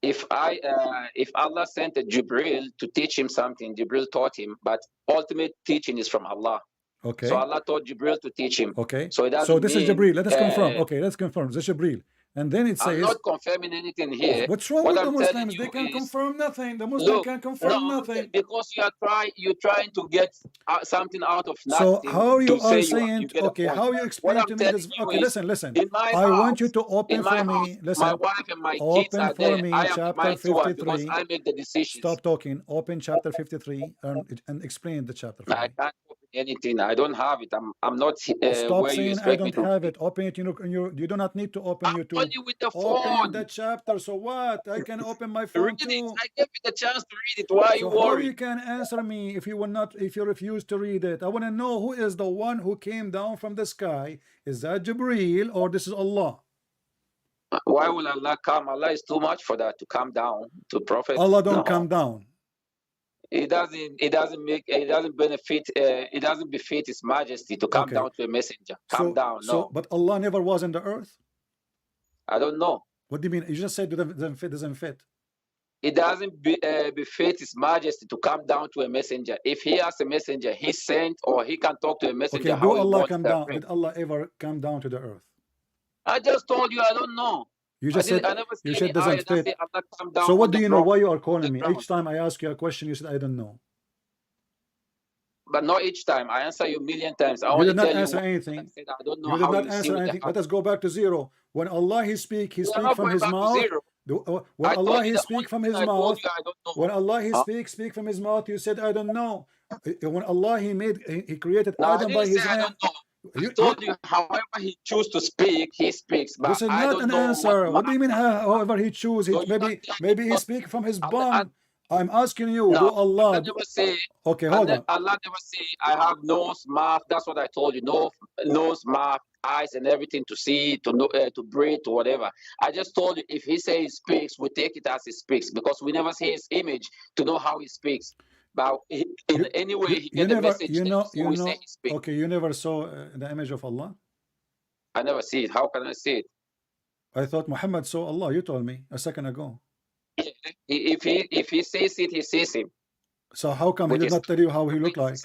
If Allah sent a Jibril to teach him something, Jibril taught him, but ultimate teaching is from Allah. Okay. So Allah taught Jibril to teach him. Okay. So this is Jibril. Let us confirm. Okay, let's confirm. This is Jibril. And then it says, I'm not confirming anything here. What's wrong with the Muslims? They can't confirm nothing. The Muslims can't confirm nothing. Because you're trying to get something out of nothing. So how you are saying, okay, how you explain to me this? Okay, listen. I want you to open for me. Listen. My wife and my kids are there. me I am chapter 53. I make the decisions. Stop talking. Open chapter 53 and explain the chapter. I can't open anything. I don't have it. I'm not Stop where saying I don't have it. Open it. You do not need to open YouTube. With the phone. Open the chapter. So what? I can open my phone too. I gave you the chance to read it. Why are you worried? How you can answer me if you refuse to read it? I want to know who is the one who came down from the sky. Is that Jibreel or this is Allah? Why will Allah come? Allah is too much for that to come down to Prophet. Allah don't come down. It doesn't benefit. It doesn't befit His Majesty to come down to a messenger. Come down. No. But Allah never was in the earth. I don't know. What do you mean? You just said it doesn't fit. It doesn't befit His Majesty to come down to a messenger. If He has a messenger, He sent or He can talk to a messenger. Okay, do Allah come down? Did Allah ever come down to the earth? I just told you I don't know. You just said you said doesn't fit. So what do you know? Why you are calling me? Each time I ask you a question, you said I don't know. But not each time. I answer you a million times. You did not answer anything. I don't know. You did not answer anything. Let us go back to zero. When Allah He speak from His mouth. When Allah He speak from His mouth. When Allah He speak from His mouth, you said I don't know. When Allah He created Adam by His hand. I told you, however He choose to speak, He speaks. But this is not an answer. What do you mean? However He choose, maybe He speak from His bum. I'm asking you, do Allah never say, okay, hold on. Allah never say I have nose, mouth. That's what I told you. Nose, mouth, eyes, and everything to see, to know, to breathe, to whatever. I just told you if He say He speaks, we take it as He speaks because we never see His image to know how He speaks. But in any way, He get a message. Say He speaks. Okay, you never saw the image of Allah? I never see it. How can I see it? I thought Muhammad saw Allah. You told me a second ago. If he says it, he sees Him. So how come He did not tell you how He looked like?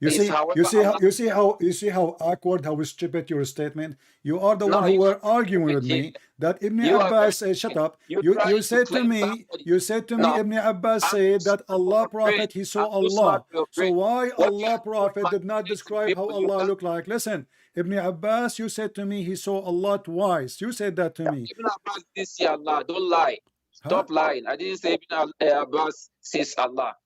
You see how awkward, how stupid your statement. You are the one who were arguing with me that Ibn Abbas said, shut up. You said to me, Ibn Abbas said that Allah Prophet He saw Allah. So why Allah Prophet did not describe how Allah looked like? Listen, Ibn Abbas, you said to me he saw Allah twice. You said that to me. Ibn Abbas didn't see Allah. Don't lie. Stop lying. I didn't say Ibn Abbas sees Allah.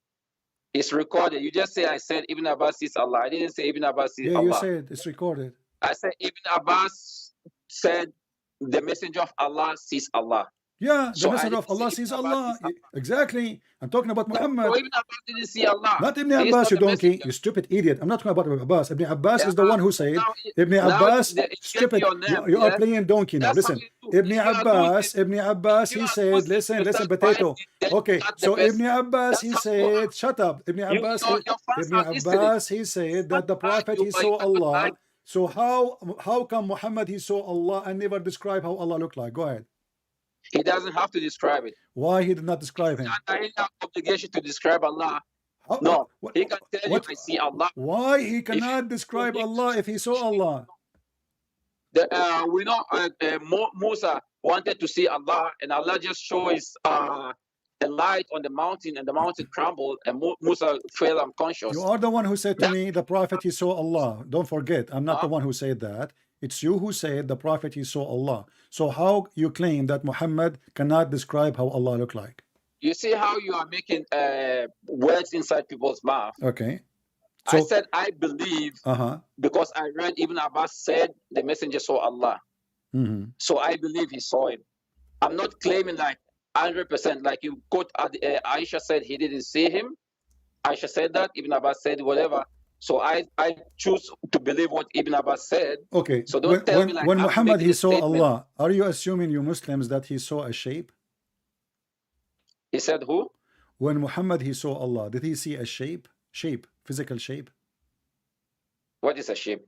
It's recorded. You just say I said Ibn Abbas sees Allah. I didn't say Ibn Abbas sees Yeah, Allah. you said it's recorded. I said Ibn Abbas said the messenger of Allah sees Allah. Yeah, the So I messenger didn't of Allah say sees Ibn Abbas Allah. sees Allah. Exactly. I'm talking about So Muhammad. Ibn Abbas didn't see Allah. Not Ibn He's Abbas, not you the donkey, messenger. you stupid idiot. I'm not talking about Ibn Abbas. Ibn Abbas is the Yeah, one who said, now Ibn now Abbas, it gets stupid. your name, You are yeah? playing donkey now. That's how Listen, you do. Ibn If you are doing Abbas, it, Ibn Abbas, if you he are said, Muslim, listen, you listen, start potato. fighting, then Okay, you got the so best. Ibn Abbas, That's he how you are. said, shut up. Ibn Abbas, Your fans Ibn are listening. Abbas, he said that the prophet, he saw Allah. So how come Muhammad, he saw Allah and never describe how Allah looked like? Go ahead. He doesn't have to describe it. Why he did not describe him? Under any obligation to describe Allah. How, No, he can tell you I see Allah. Why he cannot describe Allah if he saw Allah? We know Musa wanted to see Allah, and Allah just shows a light on the mountain, and the mountain crumbled, and Musa fell unconscious. You are the one who said to me, the prophet, he saw Allah. Don't forget, I'm not the one who said that. It's you who said the prophet, he saw Allah. So how you claim that Muhammad cannot describe how Allah looked like? You see how you are making words inside people's mouth. Okay. So, I said I believe because I read Ibn Abbas said the messenger saw Allah. So I believe he saw him. I'm not claiming like 100%. Like you quote Aisha said he didn't see him. Aisha said that. Ibn Abbas said whatever. So I choose to believe what Ibn Abbas said. Okay. So don't tell me like when I'm Muhammad, he saw statement. Allah, are you assuming, you Muslims, that he saw a shape? He said who? When Muhammad, he saw Allah, did he see a shape? Shape, physical shape? What is a shape?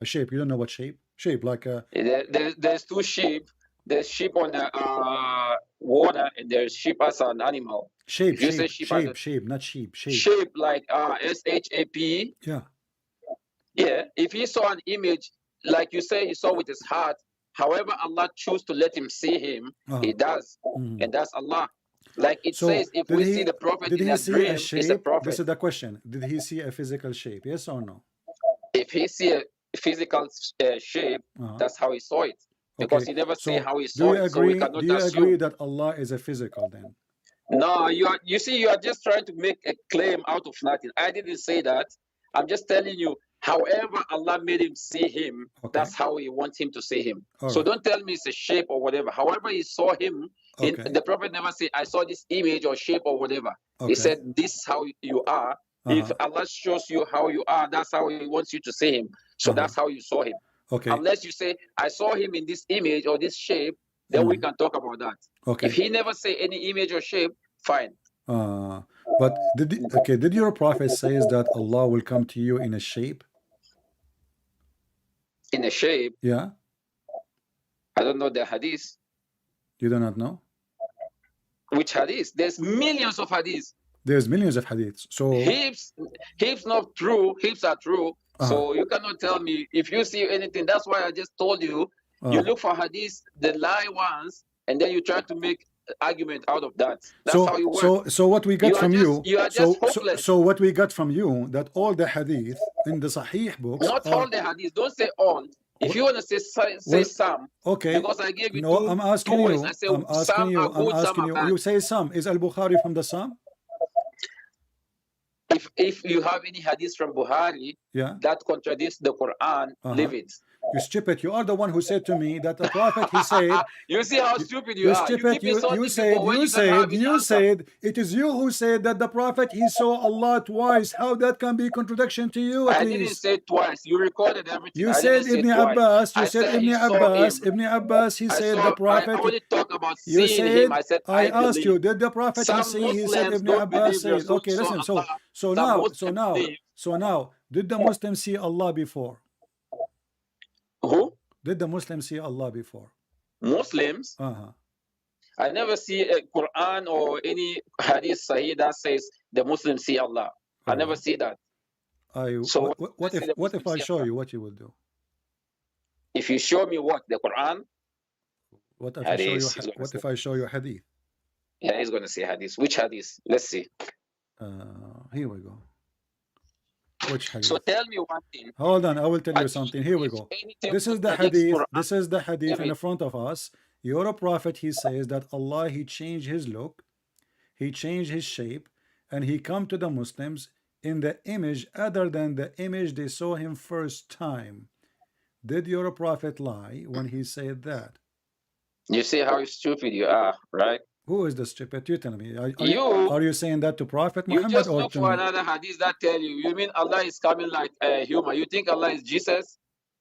A shape, you don't know what shape? Shape, like a... There's two sheep. There's sheep on the water, and there's sheep as an animal. Shape, You say shape, sheep as shape, not sheep, shape. shape like S-H-A-P. Yeah. Yeah, if he saw an image, like you say, he saw with his heart, however Allah choose to let him see him, he does. And that's Allah. Like it says, if we see the prophet in a dream, he's a prophet. This is the question. Did he see a physical shape? Yes or no? If he see a physical shape, that's how he saw it. Because he never say how he saw it, so we cannot do you assume. agree that Allah is a physical then? No, you see, you are just trying to make a claim out of nothing. I didn't say that. I'm just telling you, however Allah made him see him, that's how he wants him to see him. So don't tell me it's a shape or whatever. However he saw him, the prophet never said, I saw this image or shape or whatever. He said, this is how you are. If Allah shows you how you are, that's how he wants you to see him. So that's how you saw him. Unless you say, I saw him in this image or this shape, then we can talk about that. If he never say any image or shape, fine. But did your prophet says that Allah will come to you in a shape? In a shape? Yeah. I don't know the hadith. You do not know? Which hadith? There's millions of hadiths. There's millions of hadiths. So heaps not true, heaps are true. So you cannot tell me if you see anything. That's why I just told you. You look for hadiths, the lie ones, and then you try to make argument out of that. That's how you work. So what we got from you, so what we got from you, that all the hadith in the Sahih books, not all the hadith. Don't say all. If you want to say some, because I gave you two. I'm asking you. I say I'm asking you. I'm asking you. You say some. Is Al Bukhari from the some? If you have any hadith from Bukhari that contradicts the Quran, leave it. You stupid. You are the one who said to me that the prophet, he said. You see how stupid you are. Stupid. You said it is you who said that the prophet, he saw Allah twice. How that can be contradiction to you? I didn't say twice. You recorded everything. You said Ibn Abbas. You said Ibn Abbas. Ibn Abbas, he said the prophet. I only talk about you seeing him. I said I asked you, did the prophet he see? He said Ibn Abbas said. Okay, listen. So now, did the Muslims see Allah before? Who? Did the Muslims see Allah before? Muslims? I never see a Quran or any hadith sahih that says the Muslims see Allah. I never see that. So what if I show you what you will do? If you show me what? The Quran? What if I show you hadith? Yeah, he's going to say hadith. Which hadith? Let's see. Here we go. Which hadith? So tell me one thing. Hold on, I will tell you something. Here we go. This is the hadith. This is the hadith in front of us. Your prophet, he says that Allah, he changed his look, he changed his shape, and he come to the Muslims in the image other than the image they saw him first time. Did your prophet lie when he said that? You see how stupid you are, right? Who is the stupid? You tell me. You Are you saying that to Prophet you Muhammad just or look to for me? another hadith that tell you. You mean Allah is coming like a human? You think Allah is Jesus?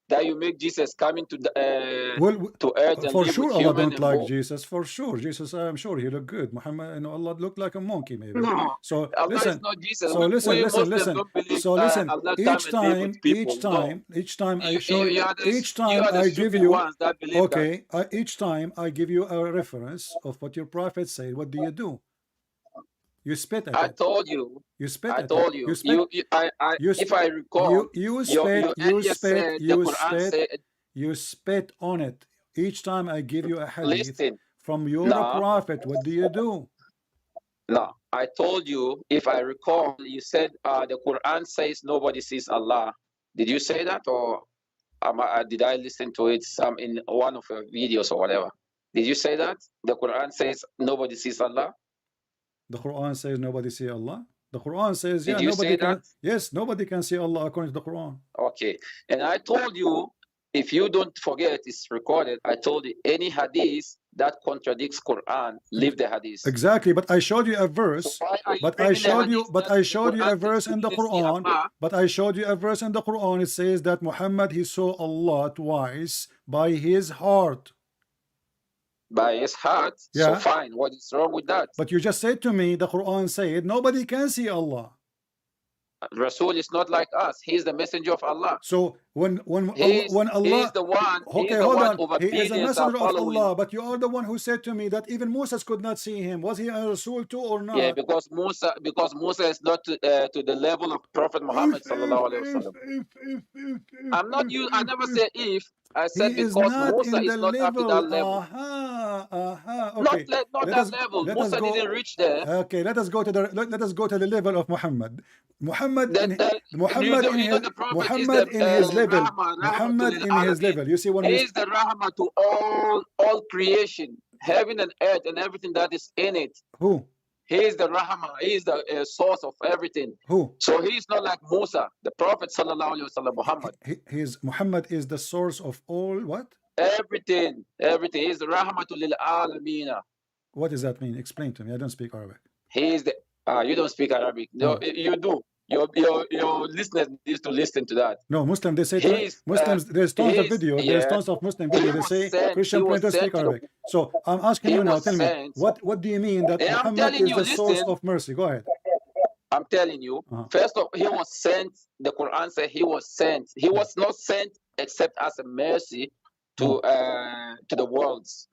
That you make Jesus coming to Well, to earth and for live sure with Allah human don't and like walk? Jesus. For sure, Jesus, I'm sure he looked good. Muhammad, Allah looked like a monkey maybe. No, So Allah is listen. not Jesus. So listen, We listen, Muslims listen. don't believe So listen. Allah come and live with people. No, Each time I show, you are each time the I give stupid you, ones that believe that. okay, each time I give you a reference of what your prophet said. What do? You spit at I it. told you. You spit I at told it. you. You spit. You If spit. I recall, You your spit. You earlier spit. said the You Quran spit. said, You spit on it. Each time I give you a hadith listen, from your no, prophet, what do? no. I told you, if I recall, you said the Quran says nobody sees Allah. Did you say that, or did I listen to it some in one of your videos or whatever? Did you say that the Quran says nobody sees Allah? The Quran says nobody see Allah. The Quran says, Did yeah, you nobody say can. that? Yes, nobody can see Allah according to the Quran. Okay. And I told you, if you don't forget, it's recorded. I told you any hadith that contradicts Quran, leave the hadith. Exactly, but I showed you a So verse. why are you But I bringing the showed you. hadith But that I the showed you Quran a says verse you in the didn't see Quran. Allah? But I showed you a verse in the Quran. It says that Muhammad he saw Allah twice by his heart. By his heart. So Yeah. fine. What is wrong with that? But you just said to me the Quran said nobody can see Allah. Rasul is not like us. He is the messenger of Allah. So when He's Allah, the one. okay, He's the hold one on. over He is a billions are messenger of following. Allah, but you are the one who said to me that even Moses could not see him. Was he a Rasul too or not? Yeah, because Musa is not to the level of Prophet Muhammad sallallahu alaihi wasallam. I'm not you. I never say if. I said He is because not Musa in is the not up to that level. Okay. Not that level. Musa didn't reach there. Okay, let us go to the level of Muhammad. Muhammad You know the Prophet is the in his level. Rahmah Muhammad to in his level. You see when he we is the Rahmah to all creation, heaven and earth and everything that is in it. who? He is the Rahmah. He is the source of everything. Who? So he is not like Musa, the Prophet sallallahu alaihi wasallam. Muhammad. Muhammad is the source of all what? Everything. He is the Rahmatul lil Alamina. What does that mean? Explain to me. I don't speak Arabic. He is the. You don't speak Arabic. No, you do. Your listeners need to listen to that. No, Muslim, they say to Muslims, there's tons of video, there's tons of Muslim video. They say Christian printer speak Arabic. So I'm asking you now, tell me, what do you mean that Muhammad is the source of mercy? Go ahead. I'm telling you, first of all, he was sent, the Quran said he was sent. He was not sent except as a mercy to the worlds.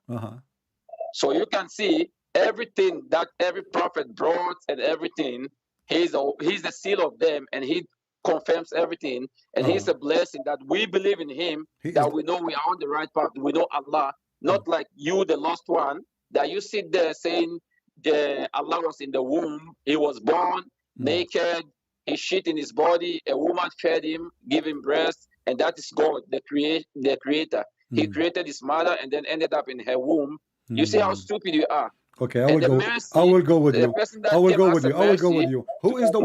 So you can see everything that every prophet brought and everything. He's the seal of them, and he confirms everything. And he's a blessing that we believe in him, that we know we are on the right path. We know Allah, not like you, the lost one, that you sit there saying Allah was in the womb. He was born naked. He shit in his body. A woman fed him, gave him breast, and that is God, the creator. He created his mother and then ended up in her womb. You see how stupid you are. Okay, I will go with you. I will go with you. Who is the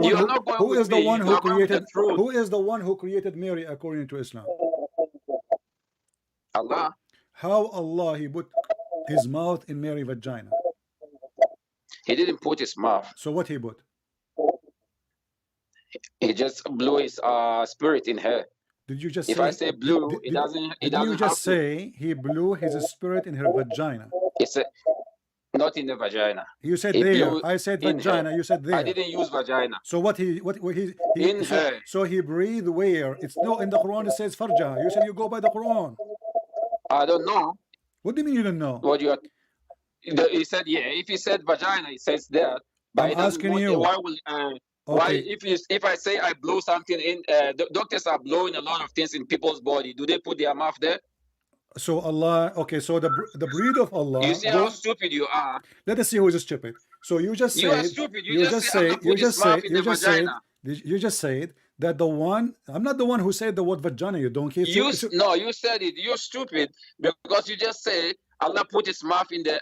one who created Mary according to Islam? Allah. How Allah he put his mouth in Mary's vagina? He didn't put his mouth. So what he put? He just blew his spirit in her. Did you just if say, I say blew, it doesn't. Did you just say he blew his spirit in her vagina? It's not in the vagina. You said there. I said vagina. You said there. I didn't use vagina. So what he in her. So he breathed where? It's no in the Quran. It says farja. You said you go by the Quran. I don't know. What do you mean you don't know? What you are? He said if he said vagina, he says that. But I'm asking you. Why will why if I say I blow something in? The doctors are blowing a lot of things in people's body. Do they put their mouth there? So Allah, okay, so the breed of Allah. You see how stupid you are. Let us see who is stupid. So you just said, you are stupid. You just said that the one. I'm not the one who said the word vagina. You don't. No, you said it. You're stupid because you just said Allah put his mouth in the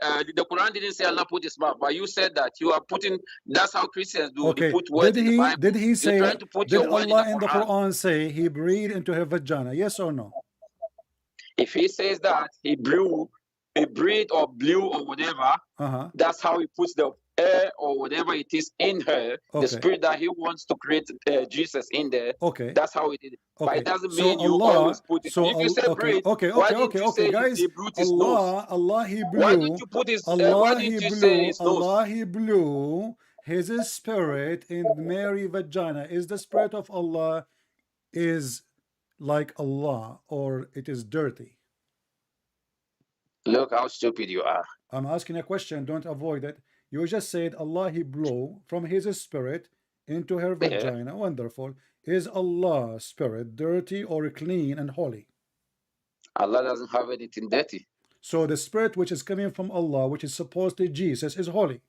Quran didn't say Allah put his mouth, but you said that you are putting. That's how Christians do. Okay. They put words in the Bible. Did he You're say? trying to put Did your word Allah in the Quran. Quran say he breathed into her vagina? Yes or no? If he says that he breathed or blew or whatever, that's how he puts the air or whatever it is in her, the spirit that he wants to create Jesus in there. Okay. That's how it is. But it doesn't mean So you Allah, always put it. If you say breathe, why didn't you say guys, he blew his nose? Allah he blew. Why didn't you put his? Allah he blew. Allah he blew his spirit in Mary vagina. Is the spirit of Allah is like Allah, or it is dirty? Look how stupid you are. I'm asking a question. Don't avoid it. You just said Allah he blew from his spirit into her vagina. Wonderful. Is Allah's spirit dirty or clean and holy? Allah doesn't have anything dirty. So the spirit which is coming from Allah, which is supposed to Jesus, is holy.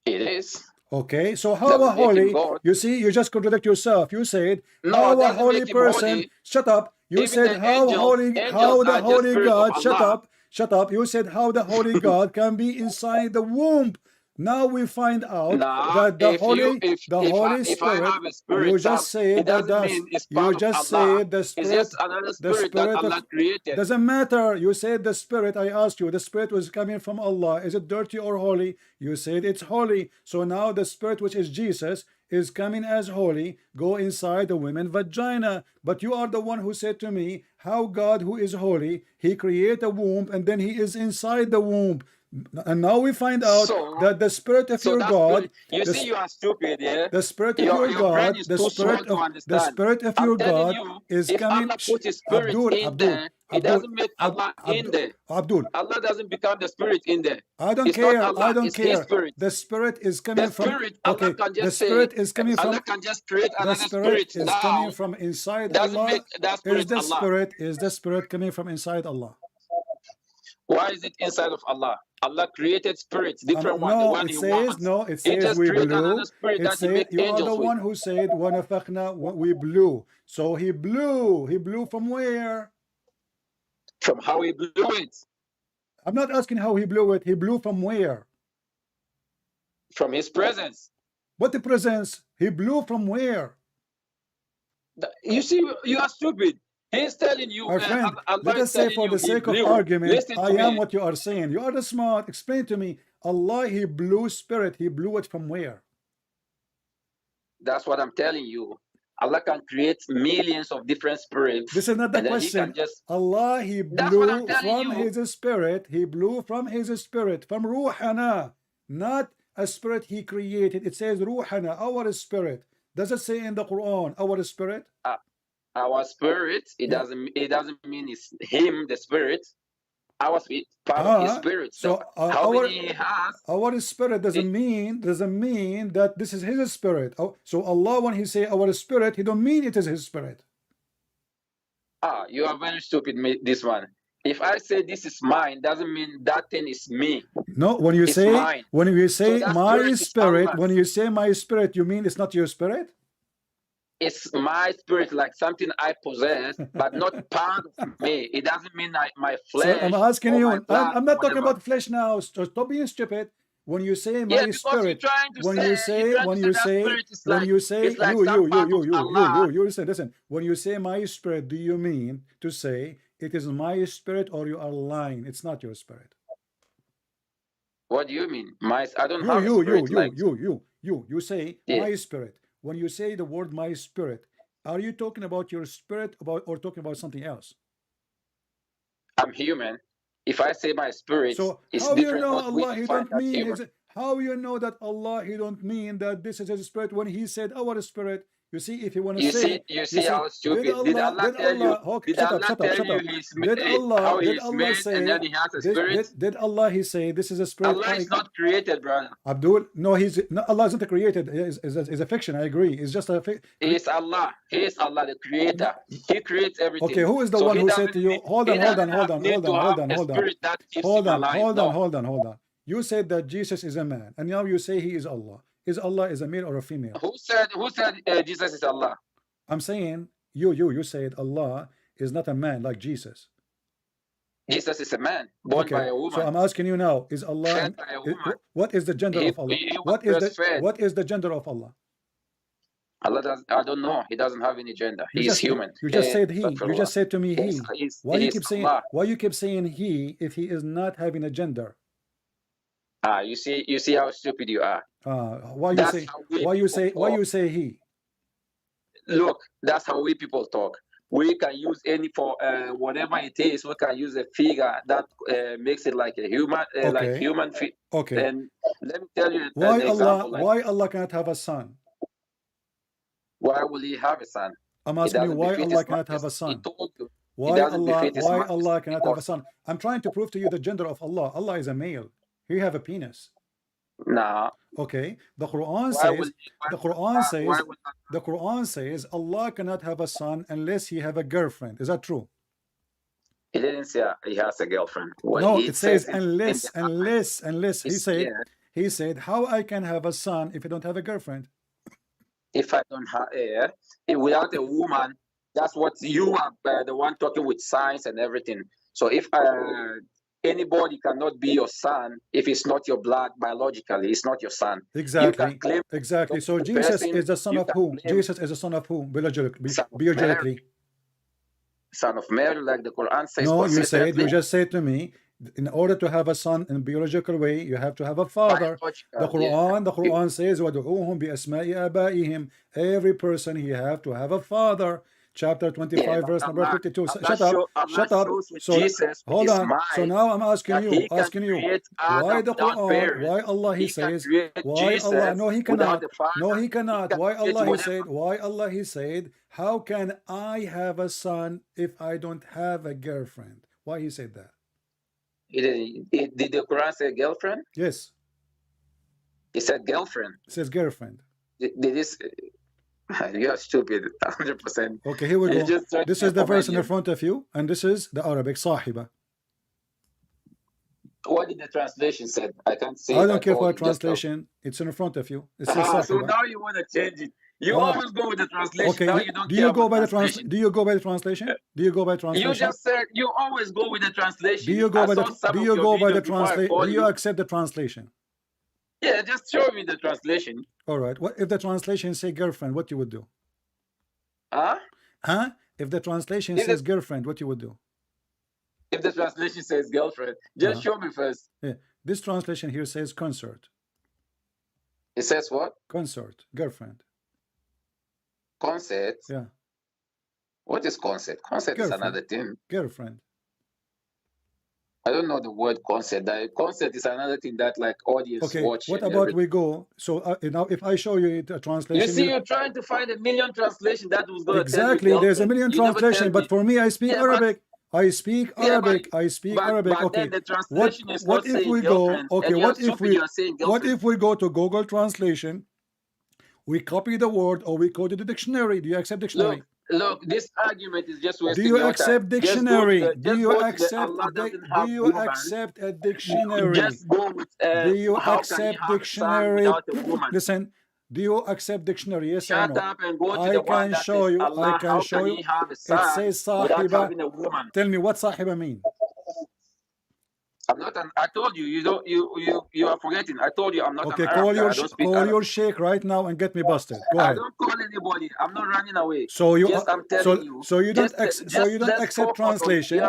It is. Okay, so how a holy, you see, you just contradict yourself. You said, how a holy person, shut up. You said, how the holy God, shut up. You said, how the holy God can be inside the womb. Now we find out that the Holy Spirit, you just say that the Spirit of Allah created. Doesn't matter. You said the Spirit, I asked you, the Spirit was coming from Allah. Is it dirty or holy? You said it's holy. So now the Spirit, which is Jesus, is coming as holy, go inside the woman's vagina. But you are the one who said to me, how God, who is holy, he create a womb and then he is inside the womb. And now we find out that the spirit of your God, you see, you are stupid, yeah? The spirit of your God, the spirit of your God is coming. It doesn't make Allah in there. Allah doesn't become the spirit in there. I don't care. I don't care. The spirit is coming from. Okay. The spirit is coming from. Allah can just create another spirit. Is coming from inside Allah. Is the spirit coming from inside Allah? Why is it inside of Allah? Allah created spirits, different ones. No, it says we blew. It says you are the one who said we blew. So he blew. He blew from where? From how he blew it. I'm not asking how he blew it. He blew from where? From his presence. What the presence? He blew from where? You see, you are stupid. He's telling you, my friend, let us say for the sake of argument, I am what you are saying. You are the smart. Explain to me. Allah, he blew spirit. He blew it from where? That's what I'm telling you. Allah can create millions of different spirits. This is not the question. Allah, he blew from his spirit. He blew from his spirit, from Ruhana, not a spirit he created. It says Ruhana, our spirit. Does it say in the Quran, our spirit? Our spirit, it doesn't mean it's him, the spirit. Our spirit, part of his spirit. So our spirit doesn't mean that this is his spirit. So Allah, when he say our spirit, he don't mean it is his spirit. You are very stupid, this one. If I say this is mine, doesn't mean that thing is me. No, when you say my spirit, when you say my spirit, you mean it's not your spirit? It's my spirit, like something I possess, but not part of me. It doesn't mean my flesh. So I'm asking you, I'm not talking about flesh now. Stop being stupid. When you say my spirit, when you say, listen, when you say my spirit, do you mean to say it is my spirit, or you are lying? It's not your spirit. What do you mean? I don't have a spirit. You say my spirit. When you say the word my spirit, are you talking about your spirit or talking about something else? I'm human. If I say my spirit, so it's how different. You know Allah, he don't mean how you know that Allah, he don't mean that this is his spirit when he said our spirit? You see, if you want to say, you see how stupid. Did Allah tell you? Did Allah say did Allah he say this is a spirit? Allah is not created, brother. Abdul, no, Allah isn't created. Is a fiction. I agree. It's just a fiction. He is Allah. He is Allah, the creator. He creates everything. Okay, who is the one who said to you? Hold on. You said that Jesus is a man, and now you say he is Allah. Is Allah is a male or a female? Who said Jesus is Allah? I'm saying you said Allah is not a man like Jesus. Jesus is a man born by Okay, a woman, so I'm asking you now: Is Allah? fed by a woman. What is the gender of Allah? He was What is breastfed. what is the gender of Allah? Allah does. I don't know. He doesn't have any gender. You He is human. You just said he. You Astaghfirullah. just said to me he. Why you He's keep saying? Allah. Why you keep saying he if he is not having a gender? You see how stupid you are. Why you That's say? how we Why you say? people Why talk. you say he? Look, that's how we people talk. We can use any for whatever it is. We can use a figure that makes it like a human, like human. Okay. And let me tell you Why an Allah? example. Like, Why Allah cannot have a son? why will he have a son? I'm asking you why Allah cannot have a son. He told you. Why Allah cannot have a son? I'm trying to prove to you the gender of Allah. Allah is a male. He have a penis. Nah. Okay. The Quran says Allah cannot have a son unless he have a girlfriend. Is that true? He didn't say he has a girlfriend. Well, no, it says unless. He said, how I can have a son if I don't have a girlfriend? If I don't have without a woman, that's what you are the one talking with science and everything. So if anybody cannot be your son if it's not your blood biologically, it's not your son. Exactly. So Jesus is the son of whom? Jesus is the son of whom? Biologically. Son of Mary, like the Quran says. No, you just said to me, in order to have a son in a biological way, you have to have a father. The Quran says, وَدُعُوهُمْ بِأَسْمَاءِ آبَائِهِمْ. Every person he have to have a father. Chapter 25, verse number 52. Shut up. So hold on. So now I'm asking you, why the Quran, why Allah he says, why Allah, no he cannot, why Allah he said, how can I have a son if I don't have a girlfriend? Why he said that? Did the Quran say girlfriend? Yes. It said girlfriend. It says girlfriend. Did this? You're stupid, 100%. Okay, here we go. This is the verse in front of you, and this is the Arabic, Sahiba. What did the translation say? I can't see. I don't care for a translation. It's in front of you. It says so now you want to change it. You always go with the translation. Okay. Now you don't do you go by the translation? Do you go by the translation? Do you go by translation? You just said you always go with the translation. Do you go by the translation? Do you accept the translation? Yeah, just show me the translation. All right. What if the translation say girlfriend? What you would do? Huh? If the translation says girlfriend, what you would do? If the translation says girlfriend, just show me first. Yeah. This translation here says concert. It says what? Concert, girlfriend. Concert? Yeah. What is concert? Concert is another thing. Girlfriend. I don't know the word concert. Concert is another thing that like audience watch. What about we go? So now if I show you a translation. You see, you're trying to find a million translation that was going exactly. To tell you there's a million translation, but for me, I speak Arabic. I speak Arabic. Okay. What if we go? Okay. What if we go to Google Translation? We copy the word or we go to the dictionary. Do you accept dictionary? Look, this argument is just wasting Do you your accept time. dictionary? Do you accept a dictionary? Just go with, do you accept dictionary? Listen, do you accept dictionary? Yes or no? Shut up and go to I the can show you. I can show you. It says sahiba. Tell me what sahiba mean. I'm not an. I told you. You are forgetting. I told you I'm not. Okay, an call Arab, your sheikh right now and get me busted. Go ahead. I don't call anybody. I'm not running away. So you. I'm telling you. So you don't. Accept translation.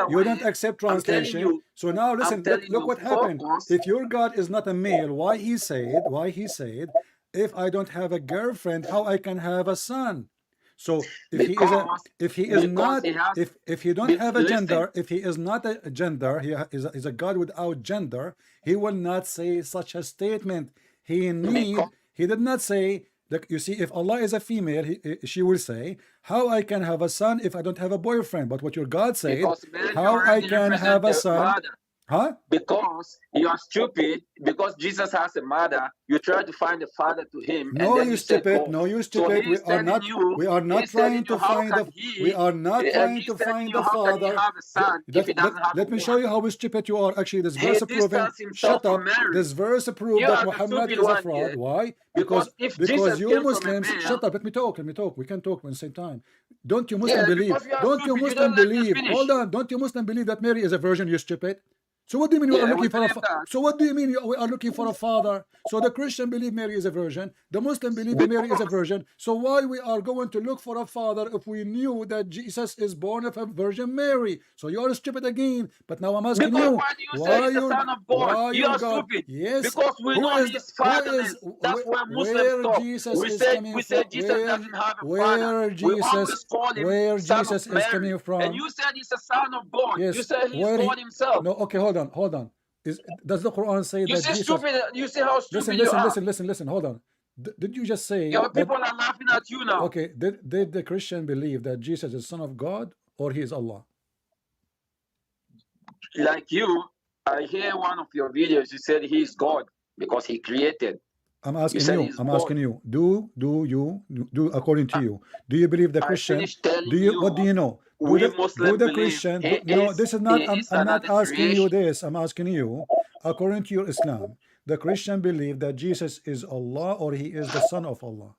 You don't accept translation. So now listen. Look what happened. If your God is not a male, why he said, if I don't have a girlfriend, how I can have a son? So if he don't have a gender, if he is not a gender, he is a God without gender, he will not say such a statement. He did not say that. You see, if Allah is a female, she will say, how I can have a son if I don't have a boyfriend? But what your God said, how I can have a son, Huh? Because you are stupid, because Jesus has a mother, you try to find a father to him, and No, then you you said stupid. God. No, you So stupid. he's telling you, how can We he, are not trying to he's telling find you, the how can he Father. have a son if he doesn't have a Let me show woman? you how stupid you are. Actually, this He verse proving. distanced himself Shut from up. Mary. This verse proves You that are the Muhammad stupid is a one fraud. here. Why? Because if Because Jesus you came from a Muslims. male, Shut up. Let me talk. Let me talk. We can talk at the same time. Don't you Muslim yeah, believe? because you are Don't you stupid, you Muslim don't let me believe? finish. Hold on. Don't you Muslim believe that Mary is a virgin? You stupid. So what do you mean you are Yeah, we looking for a? believe that. So what do you mean we are looking for a father? So the Christian believe Mary is a virgin. The Muslim believe that Mary is a virgin. So why we are going to look for a father if we knew that Jesus is born of a Virgin Mary? So you are stupid again. But now I'm asking Because you, why do you say why he's the your son of God? why You your are God? stupid. Yes. Because we Who know is he's who is fatherless. That's where Muslims where stop. Jesus We is said coming from? Jesus doesn't have a father. Where We Jesus always call him where son of Jesus is Mary. coming And from? you said he's a son of God. You Yes. said he's Where God he himself. no, okay, hold on. Does the Quran say You that see Jesus stupid. You see how stupid you are. listen, hold on. Did you just say Your that people are laughing at you now. okay, did the Christian believe that Jesus is son of God or he is Allah? Like you, I hear one of your videos. You said he's God because he created. I'm You asking said you. he's I'm God. asking you. Do according to you? Do you believe the I Christian? finished telling Do you what do you, you know? we Do Muslim the believe Christian? he No, is, this is not. he is I'm not another asking you creation. this. I'm asking you. According to your Islam, the Christian believe that Jesus is Allah or he is the son of Allah.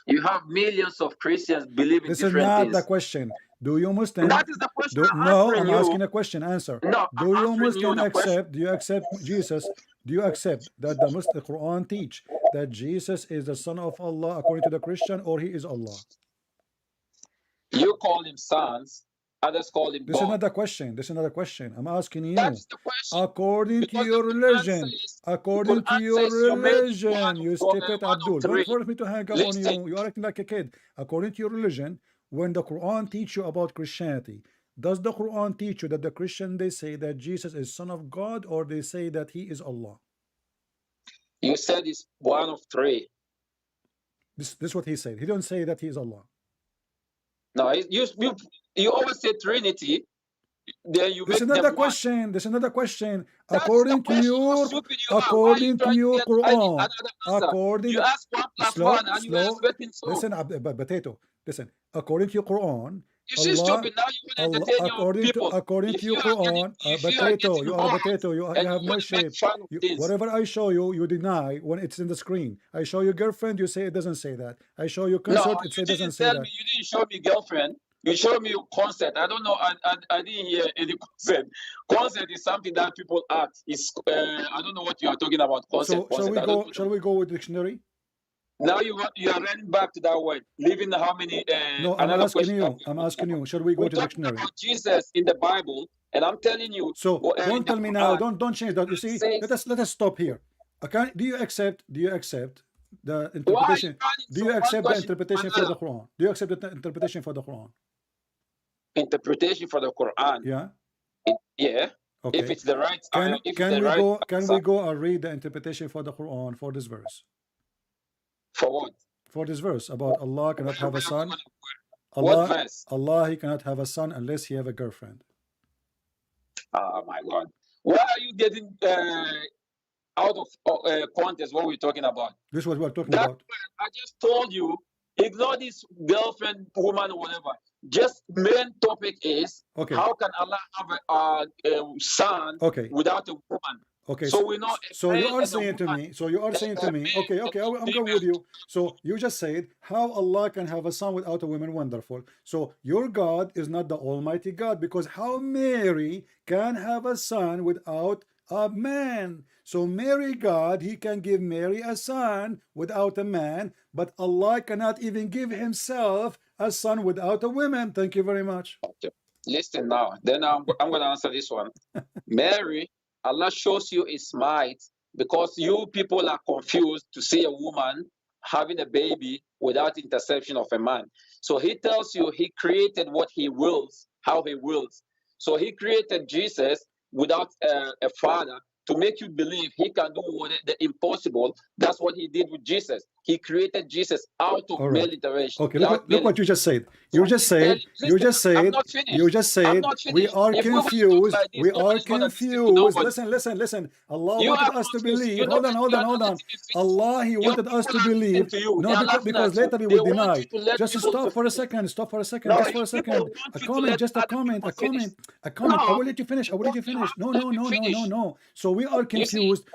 You have millions of Christians believing This is different not things. the question. Do you Muslim? That is the question I'm No, answering I'm you. asking a question. Answer. No, I'm Do you answering you Muslim the question. accept? Do you accept Jesus? Do you accept that the Muslim Quran teach that Jesus is the son of Allah according to the Christian, or he is Allah? You call him sons, others call him This is God. not the question. This is not a question. I'm asking you. That is the question. According to Because your the Quran religion, says, according to your you made him religion, you stupid one of Abdul. Don't three. force me to hang up on Listen, you. You are acting like a kid. According to your religion, when the Quran teach you about Christianity, does the Quran teach you that the Christian they say that Jesus is son of God or they say that he is Allah? you said it's one of three. This is what he said. He don't say that he is Allah. No, you always say Trinity. Then you This is make not them the one. question. This is not the question. That's According the to question. How your stupid you are. Why are you trying to get Quran, another answer? according You ask 1 plus 1 and you are expecting 2. Listen, potato. Listen. According to your Quran, You see Allah, stupid. Now you want to entertain your people. according to If your you are Quran, potato. You are a hot potato. You and have you no want to make shape. fun of things. Whatever I show you, you deny when it's in the screen. I show you girlfriend, you say it doesn't say that. I show you concert, No, it you doesn't didn't say tell that. me. You didn't show me girlfriend. You showed me concert. I don't know. I didn't hear any concert. Concert is something that people act. It's I don't know what you are talking about. Concert. So shall we go? Shall we go with dictionary? Now you are running back to that word, leaving how many? No, I'm Another asking question. you. I'm asking you. Shall we go We're to talking dictionary? about Jesus in the Bible, and I'm telling you. So don't tell me now. Don't change that. You see, says, let us stop here. Okay? Do you accept the interpretation? Why are you do you accept the interpretation for the Quran? Do you accept the interpretation for the Quran? Interpretation for the Quran. Yeah. Yeah. Okay. If it's the right, can we go and read the interpretation for the Quran for this verse? For what? For this verse about Allah cannot have a son. What verse? Allah, he cannot have a son unless he have a girlfriend. Oh my God! Why are you getting out of context what we're talking about? This is what we're talking about. I just told you, ignore this girlfriend, woman, whatever. Just main topic is how can Allah have a son without a woman? Okay, so we know. So you are saying to me. Okay, I'm going with you. So you just said how Allah can have a son without a woman. Wonderful. So your God is not the Almighty God, because how Mary can have a son without a man? So Mary God, he can give Mary a son without a man, but Allah cannot even give himself a son without a woman. Thank you very much. Okay. Listen now. Then I'm going to answer this one. Mary, Allah shows you his might because you people are confused to see a woman having a baby without interception of a man. So he tells you he created what he wills, how he wills. So he created Jesus without a father to make you believe he can do the impossible. That's what he did with Jesus. He created Jesus out of male intervention. Okay, look what you just said. You just said we are confused. We are confused. Listen. Allah wanted us to believe. Hold on. Allah, He wanted us to believe. No, because later we will deny. Just stop for a second. Just for a second. A comment. I will let you finish. No. So we are confused.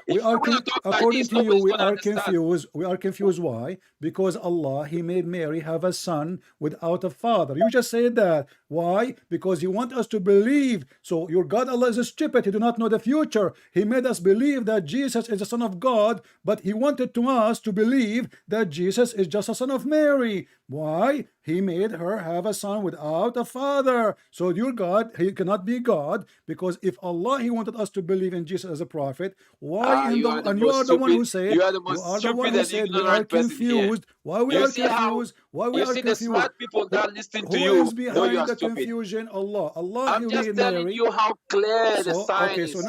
According to you, we are confused. We are confused. Why? Because Allah, He made Mary have a son without a father. You just said that. Why? Because you want us to believe. So your God Allah is stupid. He do not know the future. He made us believe that Jesus is the son of God, but He wanted to us to believe that Jesus is just a son of Mary. Why? He made her have a son without a father. So your God, He cannot be God, because if Allah, He wanted us to believe in Jesus as a prophet, why? You are the one who said, we are confused. Why we are confused? Why we are confused? The smart people that listen to Who is behind the confusion? Allah. I'm just telling you how clear the sign is. So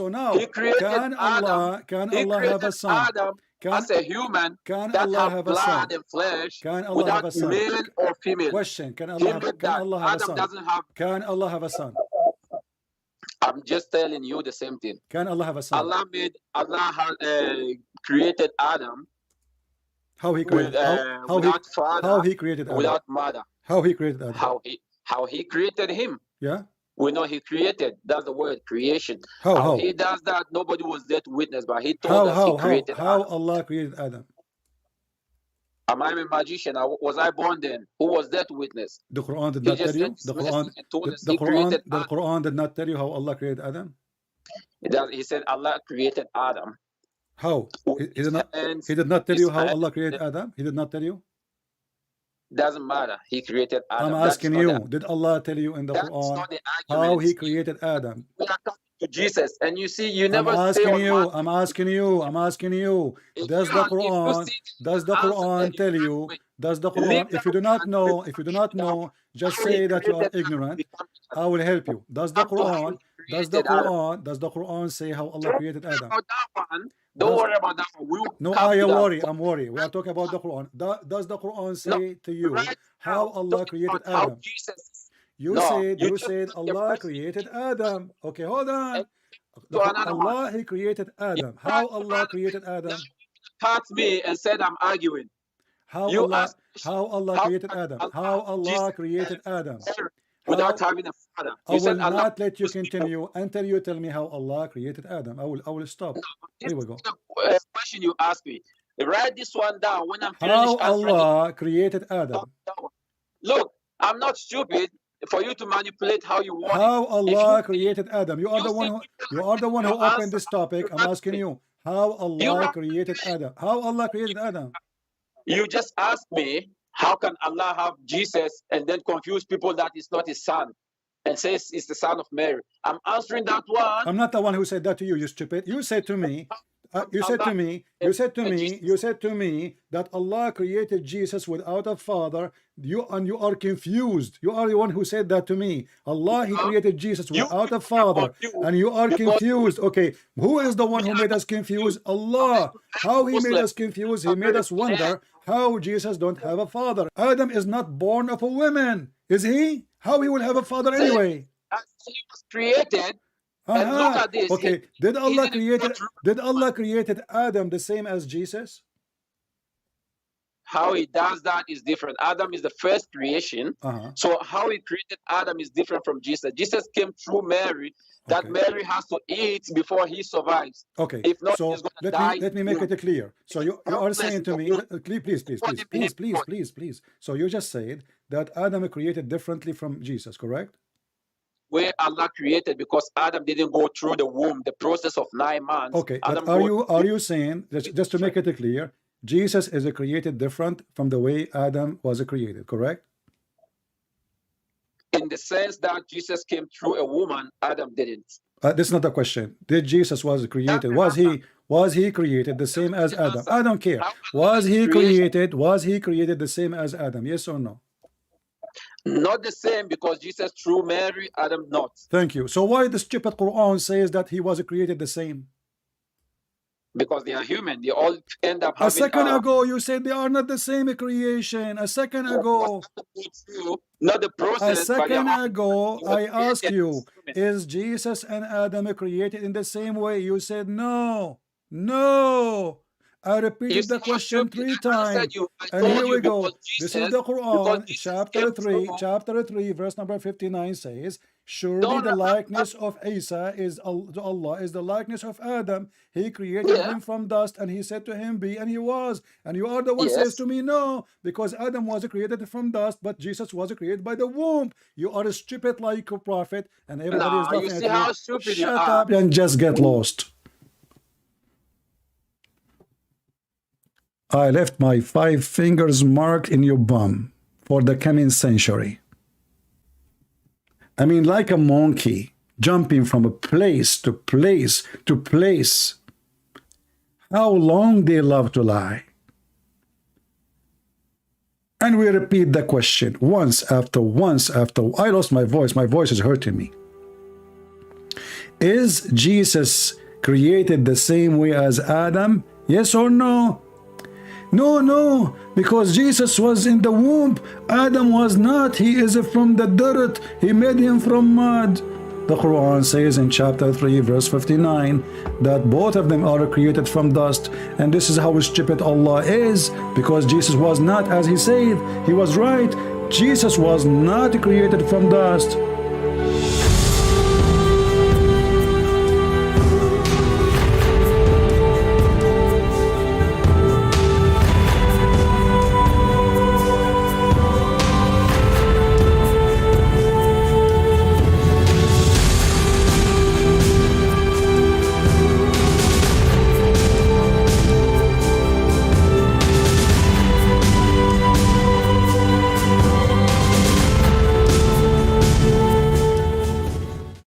now, can Allah have a son? As a human, can Allah have a son? And flesh, can Allah have a son? Male or female. Question: Can Allah have a son? Can Allah have a son? I'm just telling you the same thing. Can Allah have a son? Allah created Adam. How He created? Without father. How He created Adam? Without mother. How He created Adam? How he created him. Yeah. We know He created. That's the word, creation. How He does that? Nobody was there to witness, but He told us He created How Adam. Allah created Adam? Am I a magician? Was I born then? Who was there to witness? The Quran did not tell you. The Quran did not tell you how Allah created Adam. He said Allah created Adam. How? He did not tell you how Allah created Adam. He did not tell you. Doesn't matter. He created Adam. I'm asking you. Did Allah tell you in the Quran how He created Adam? We are talking to Jesus, and you see, you never. I'm asking you. Does the Quran tell you? Does the Quran? If you do not know, just say that you are ignorant. I will help you. Does the Quran say how Allah created Adam? Don't worry about that one. No, I'm worried. We are talking about the Quran. Does the Quran say to you how Allah created Adam? You said Allah created Adam. Okay, hold on. Allah, He created Adam. How Allah created Adam? Asked me and said I'm arguing. How Allah created Adam? How Allah created Adam? Without having a father. I will not let you continue until you tell me how Allah created Adam. I will stop. Here we go. Question you asked me. Write this one down when I'm finished. How Allah created Adam? Look, I'm not stupid for you to manipulate how you want. How Allah created Adam? You are the one who opened this topic. I'm asking you. How Allah created Adam? How Allah created Adam? You just asked me, how can Allah have Jesus and then confuse people that it's not His son and says it's the son of Mary? I'm answering that one. I'm not the one who said that to you, you stupid. You said to me, you said to me that Allah created Jesus without a father. You are confused. You are the one who said that to me. Allah, He created Jesus without a father, and you are confused. Okay, who is the one who made us confused? Allah. How He made us confused? He made us wonder how Jesus don't have a father. Adam is not born of a woman, is he? How he will have a father anyway? He was created. And look at this. Okay, did Allah created Adam the same as Jesus? How He does that is different. Adam is the first creation. So how He created Adam is different from Jesus. Jesus came through Mary. That Mary has to eat before he survives. Okay. If not, so he's going to die. Let me make it clear. So you are saying to me, please. So you just said that Adam created differently from Jesus, correct? Where Allah created, because Adam didn't go through the womb, the process of 9 months. Okay, but are you saying, just to make it clear, Jesus is created different from the way Adam was created, correct? In the sense that Jesus came through a woman, Adam didn't. That's not the question. Did Jesus was created? Was he created the same as Adam? I don't care. Was he created the same as Adam? Yes or no? Not the same, because Jesus through Mary, Adam not. Thank you. So why the stupid Quran says that he was created the same? Because they are human. They all end up having... A second ago, you said they are not the same creation. A second ago. Not the process. A second ago, I asked you, is Jesus and Adam created in the same way? You said no. No. I repeated the question 3 times. And here we go. This is the Quran, chapter 3, verse number 59 says, surely the likeness of Isa is to Allah is the likeness of Adam. He created him from dust, and he said to him, be, and he was. And you are the one says to me, no, because Adam was created from dust, but Jesus was created by the womb. You are a stupid like a prophet, and everybody is laughing at you. Shut up and just get lost. I left my 5 fingers marked in your bum for the coming century. I mean, like a monkey jumping from a place to place to place. How long they love to lie. And we repeat the question once after once after. I lost my voice. My voice is hurting me. Is Jesus created the same way as Adam? Yes or no? No, no, because Jesus was in the womb. Adam was not. He is from the dirt. He made him from mud. The Quran says in chapter 3, verse 59, that both of them are created from dust. And this is how stupid Allah is, because Jesus was not, as he said. He was right. Jesus was not created from dust.